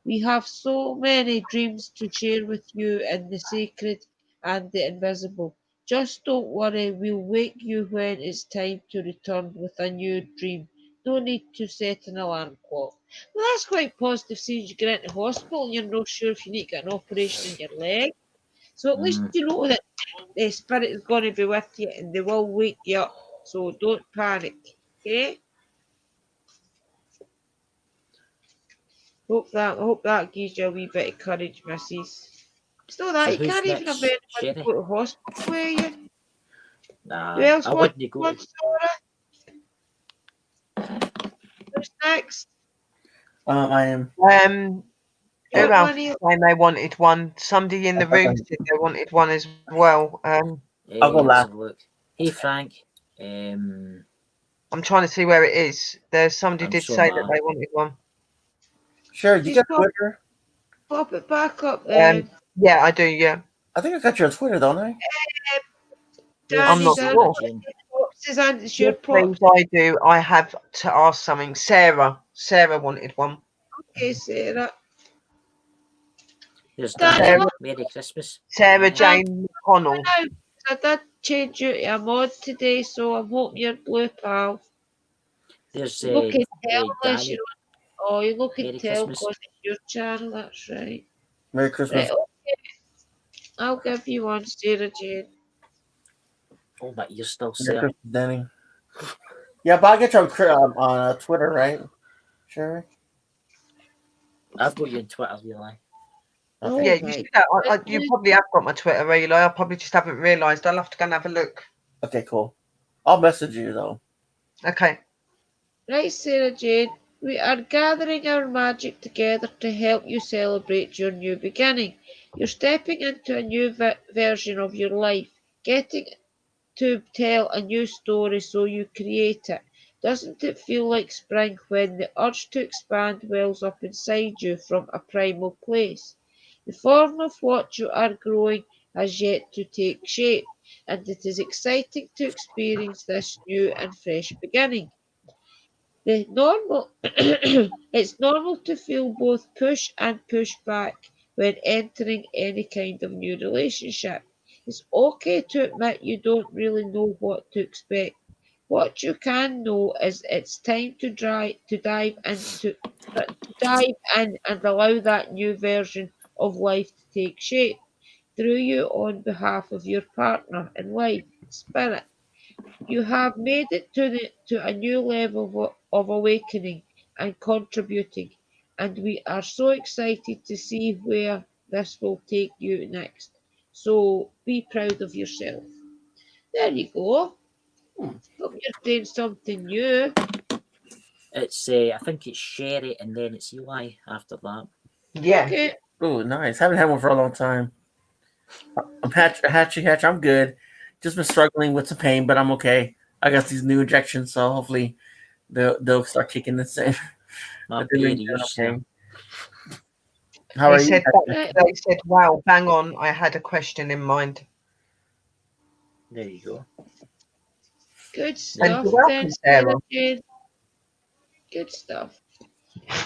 We have so many dreams to share with you in the sacred and the invisible. Just don't worry, we'll wake you when it's time to return with a new dream. No need to set an alarm clock. Well, that's quite positive seeing you get into hospital and you're not sure if you need to get an operation in your leg. So at least you know that the spirit is going to be with you and they will wake you up. So don't panic. Okay? I hope that gives you a wee bit of courage, missus. It's not So that you who's can't even have next, anybody Sherry? go to hospital with you. Who Nah, else I wants wouldn't go one, to. Sora? Who's next? I am. Who Got else one here? was saying they wanted one? Somebody in the room said they wanted one as well. I'll go Let's last. have a look. Hey, Frank. Um, I'm trying to see where it is. There's somebody I'm did so say that mad. they wanted one. Sure, do you Just got Twitter? pop it back up then. Yeah, I do. Yeah, I think I got your Twitter, don't I? Where's I'm Danny not does. Sarah sure. Jane? Pops and it's your Yes, pop. please, I do. I have to ask something. Sarah wanted one. Okay, Sarah. There's Danny, Danny. Sarah, look Merry Christmas. Sarah Aye. Jane McConnell. now. I did change you to a mod today, so I'm hoping you're blue, pal. There's You look and tell unless Danny. you're on. Oh, you look and Merry tell Christmas. because it's your channel, that's right. Merry Right, Christmas. okay. I'll give you one, Sarah Jane. Oh, my ear's still Merry sore. Christmas, Danny. Yeah, but I'll get you on Twitter, right? Sure. I've got you on Twitter, Eli. Oh Yeah, you my should. You probably have got my Twitter, Eli. I probably just haven't realised. I'll have to go and have a look. Okay, cool. I'll message you though. Okay. Right, Sarah Jane, we are gathering our magic together to help you celebrate your new beginning. You're stepping into a new version of your life, getting to tell a new story, so you create it. Doesn't it feel like spring when the urge to expand wells up inside you from a primal place? The form of what you are growing has yet to take shape, and it is exciting to experience this new and fresh beginning. The normal it's normal to feel both push and push back when entering any kind of new relationship. It's okay to admit you don't really know what to expect. What you can know is it's time to dive in and allow that new version of life to take shape through you on behalf of your partner in life, spirit. You have made it to a new level of awakening and contributing, and we are so excited to see where this will take you next. So be proud of yourself. There you go. Hope you're doing something new. It's I think it's Sherry and then it's Eli after that. Yeah. Okay. Oh, nice. Haven't had one for a long time. I'm hatchy. I'm good. Just been struggling with some pain, but I'm okay. I got these new injections, so hopefully they'll start kicking this in. My But they're pair doing of you, sir. okay. How are you? Right. They said, wow, bang on. I had a question in mind. There you go. Good And stuff you're then, welcome, Sarah Sarah. Jane. Good stuff.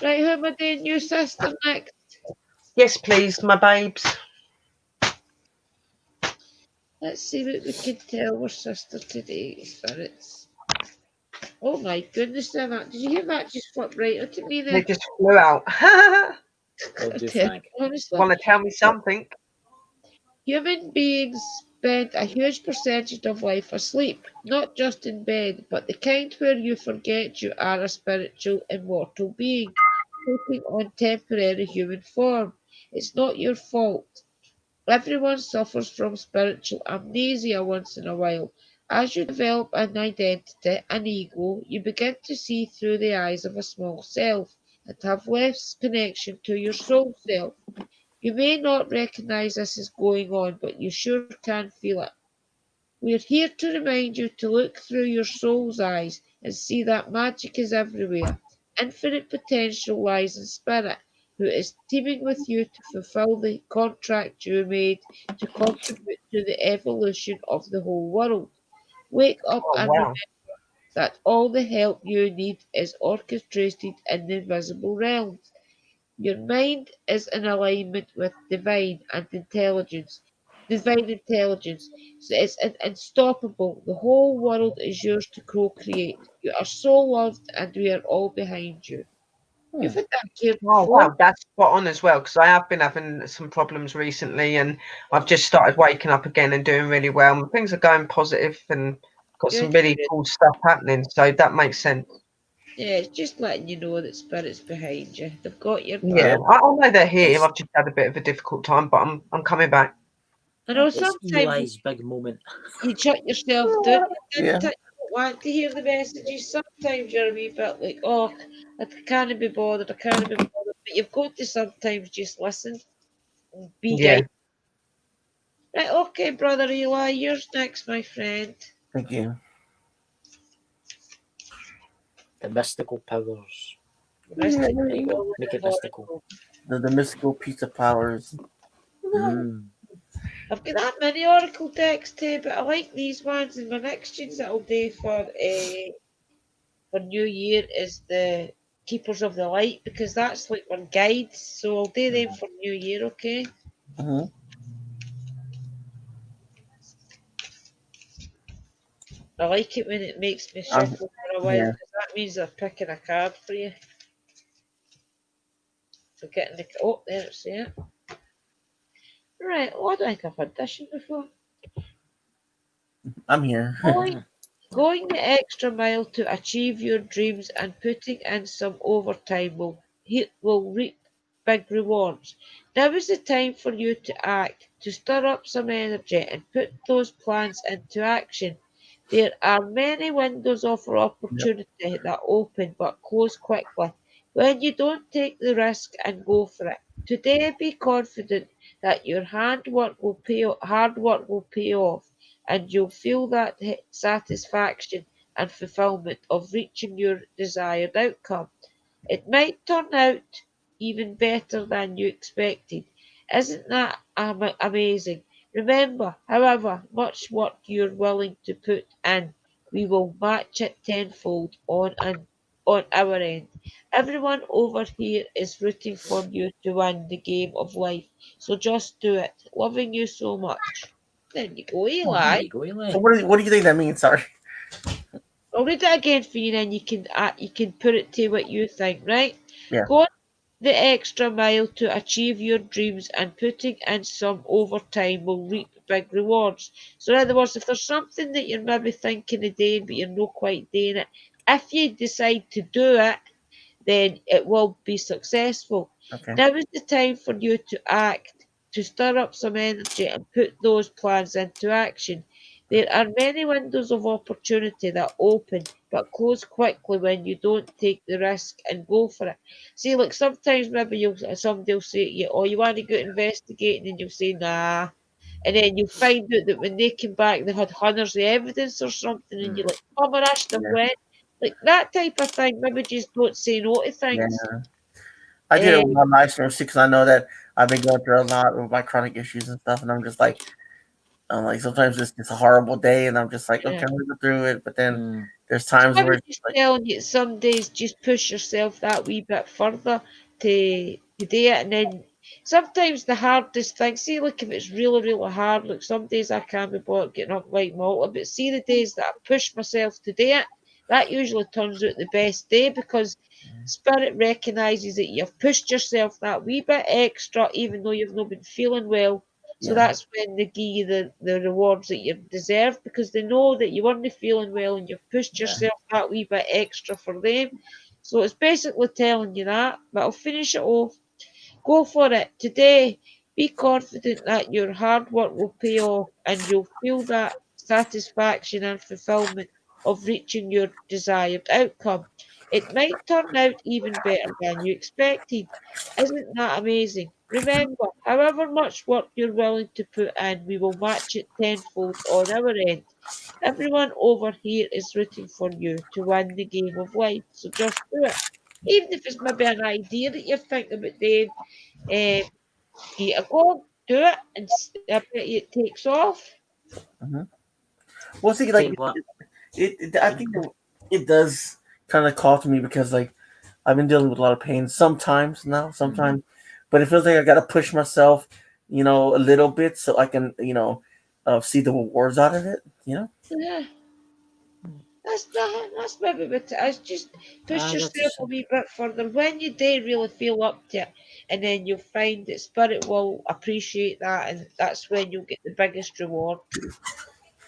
Right, who am I doing your sister next? Yes, please, my babes. Let's see what we can tell our sister today, spirits. Oh my goodness, now that did you hear that just flip right onto me They there? just flew out. Will I do, tell you, Frank. honestly, Want to tell me something? human beings spend a huge percentage of life asleep, not just in bed, but the kind where you forget you are a spiritual, immortal being, taking on temporary human form. It's not your fault. Everyone suffers from spiritual amnesia once in a while. As you develop an identity, an ego, you begin to see through the eyes of a small self. and have less connection to your soul self. You may not recognize this is going on, but you sure can feel it. We're here to remind you to look through your soul's eyes and see that magic is everywhere. Infinite potential lies in Spirit, who is teaming with you to fulfill the contract you made to contribute to the evolution of the whole world. Wake up Oh and remember wow. that all the help you need is orchestrated in the invisible realms. Your mind is in alignment with divine intelligence. So it's unstoppable. The whole world is yours to co-create. You are so loved, and we are all behind you. You've had that here Oh before. wow, that's spot on as well, because I have been having some problems recently, and I've just started waking up again and doing really well. Things are going positive, and got some Good, really good. cool stuff happening. So that makes sense. Yeah, it's just letting you know that spirit's behind you. They've got your Yeah, back. I know they're here. It's, I've just had a bit of a difficult time, but I'm coming back. I know it's sometimes Eli's big moment. you shut yourself down. You Yeah. don't want to hear the messages. Sometimes you're a wee bit like, oh, I can't be bothered. I can't be bothered. But you've got to sometimes just listen and be Yeah. guided. Right, okay, brother Eli, yours next, my friend. Thank you. The mystical powers. Mystic There you go. Lord Make of it mystical. Oracle. The mystical piece of powers. Mm. I've got that many Oracle decks too, but I like these ones, and my next tunes that I'll do for New Year is the Keepers of the Light, because that's like one guides, so I'll do them for New Year, okay? Mm-hmm. I like it when it makes me I'm, shuffle for a while, yeah. because that means they're picking a card for you. For getting the oh, there it's there. Right, oh, I don't think I've had this one before. I'm here. Going the extra mile to achieve your dreams and putting in some overtime will reap big rewards. Now is the time for you to act, to stir up some energy and put those plans into action. There are many windows of Yep. opportunity that open but close quickly when you don't take the risk and go for it. Today, be confident that your hard work will pay off, and you'll feel that satisfaction and fulfillment of reaching your desired outcome. It might turn out even better than you expected. Isn't that amazing? Remember, however much work you're willing to put in, we will match it tenfold on our end. Everyone over here is rooting for you to win the game of life. So just do it. Loving you so much. There you go, There Eli. you go, Eli. So what do you think that means? Sorry. I'll read it again for you, and then you can put it to what you think, right? Yeah. Go the extra mile to achieve your dreams, and putting in some overtime will reap big rewards. So, in other words, if there's something that you're maybe thinking of doing but you're not quite doing it, if you decide to do it, then it will be successful. Okay. Now is the time for you to act, to stir up some energy and put those plans into action. There are many windows of opportunity that open but close quickly when you don't take the risk and go for it. See, like sometimes maybe somebody will say to you, "Oh, you want to go investigating," and you'll say, "Nah," and then you'll find out that when they came back, they had hundreds of evidence or something, and you're like, "Oh my gosh, they Yeah. went." Like that type of thing. Maybe just don't say no to Yeah. things. I did it with Um, my life stream because I know that I've been going through a lot with my chronic issues and stuff, and I'm like sometimes it's just a horrible day, and I'm just like, okay, yeah. I'm gonna go through it, but then Mm. there's So times I where was it's just like, telling you, some days just push yourself that wee bit further to do it, and then sometimes the hardest thing, see, like if it's really, really hard, like some days I can't be bothered getting up like Malta, but see the days that I push myself to do it, that usually turns out the best day because Spirit recognises that you've pushed yourself that wee bit extra, even though you've not been feeling well. So yeah, that's when they give you the rewards that you deserve because they know that you weren't feeling well and you've pushed yeah, yourself that wee bit extra for them. So it's basically telling you that. But I'll finish it off. Go for it today. Be confident that your hard work will pay off and you'll feel that satisfaction and fulfillment of reaching your desired outcome. It might turn out even better than you expected. Isn't that amazing? Remember, however much work you're willing to put in, we will match it tenfold on our end. Everyone over here is rooting for you to win the game of life, so just do it. Even if it's maybe an idea that you're thinking about doing, get a go, do it, and I bet you it takes off. Well, see, Tell like you what, I think it does kind of call to me because like I've been dealing with a lot of pain sometimes now, sometimes, but it feels like I got to push myself, a little bit so I can, see the rewards out of it. Yeah. That's maybe what it is. Just push that's yourself a wee bit further. When you do really feel up to it, and then you'll find that spirit will appreciate that, and that's when you'll get the biggest reward.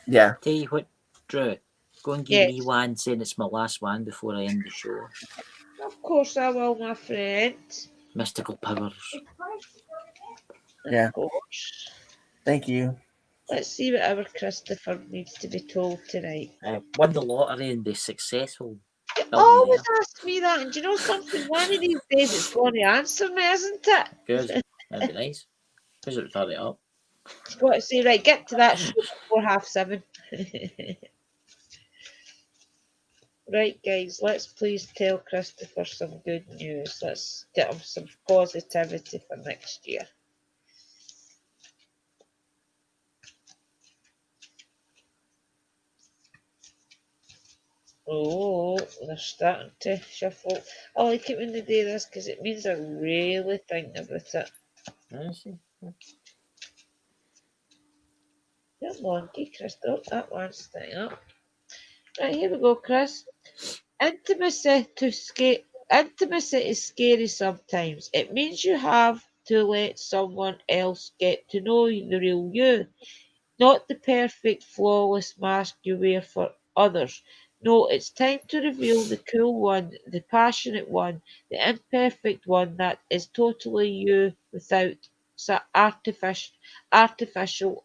Yeah. tell you what, Drew, go and give Yes, me one saying it's my last one before I end the show. of course I will, my friend. Mystical powers. Yeah. Of course. Thank you. Let's see what our Christopher needs to be told tonight. Won the lottery and be successful. You always Billionaire. ask me that, and do you know something? One of these days it's going to answer me, isn't it? Good. That'd be nice. Because it would turn it up. It's got to say, right, get to that show before 7:30. Right, guys, let's please tell Christopher some good news. Let's get him some positivity for next year. Oh, they're starting to shuffle. I like it when they do this because it means they're really thinking about it. I see. Come on, Chris. Oh, that one's staying up. Right, here we go, Chris. Intimacy is scary sometimes. It means you have to let someone else get to know the real you, not the perfect, flawless mask you wear for others. No, it's time to reveal the cool one, the passionate one, the imperfect one that is totally you without artificial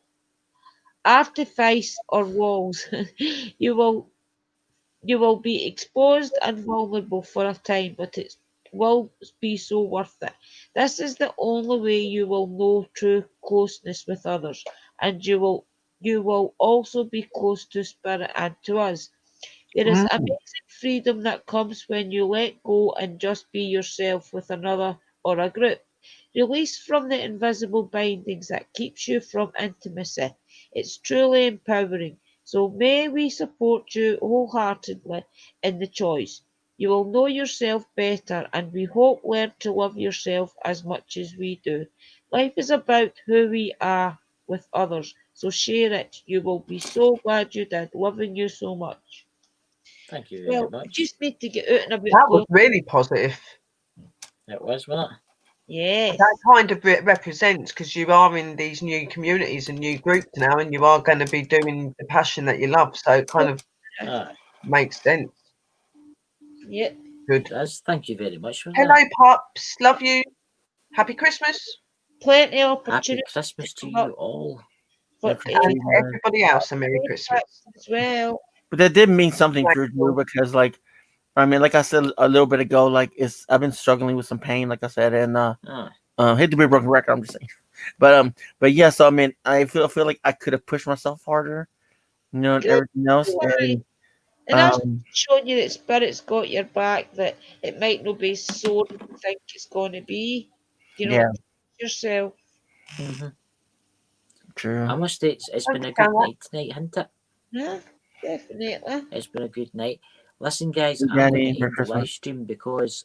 artifice or walls. you will you will be exposed and vulnerable for a time, but it will be so worth it. This is the only way you will know true closeness with others, and you will also be close to spirit and to us. There is amazing freedom that comes when you let go and just be yourself with another or a group. Release from the invisible bindings that keeps you from intimacy. It's truly empowering. So may we support you wholeheartedly in the choice. You will know yourself better and we hope learn to love yourself as much as we do. Life is about who we are with others. So share it. You will be so glad you did. Loving you so much. Thank you very Well, we much. just need to get out and about. That was really positive. It was, wasn't it? Yes. That kind of represents because you are in these new communities and new groups now, and you are going to be doing the passion that you love. So it kind of Aye. makes sense. Yep. Good. It does. Thank you very much for Hello, that. Pops. Love you. Happy Christmas. Plenty of Happy opportunity Christmas to come you up all. for And to everybody else, a Merry Christmas. as well. But that did mean something Thank for you. you because, like, I mean, like I said a little bit ago, like I've been struggling with some pain, like I said, and hate to be a broken record. I'm just saying, but yeah. So I mean, I feel like I could have pushed myself harder, and Good. everything else, Right. And that's showing you that spirit's got your back. That it might not be so that you think it's going to be. Yeah. Yourself. Mm-hmm. True. I must say, it's been a Thanks, good Sarah. night tonight, hasn't it? Yeah, definitely. It's been a good night. Listen, guys, Hey, I'm going Danny, to Merry end the live Christmas. stream because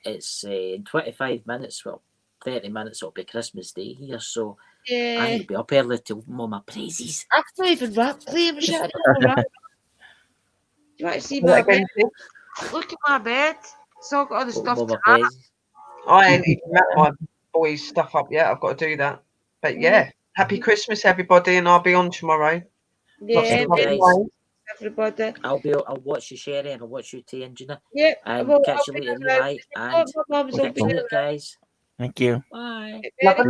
it's in 25 minutes, well, 30 minutes, it'll be Christmas Day here, so I Yeah. need to be up early to all my praises. I've not even wrapped claim shit. Do you want to see Say that my again, bed? Sid. Look at my bed. It's all got all the stuff All to my wrap. praises. I ain't even wrapped my boys' stuff up yet. I've got to do that. But yeah, happy Christmas, everybody, and I'll be on tomorrow. Lots Yeah, of love Guys, and light. everybody. I'll watch you, Sherry, and I'll watch you, Angela. Yep. And Well, catch I'll you be later, around. Eli. If you've And got my mum's, I'll catch be you around. later, guys. Thank you. Bye. Love and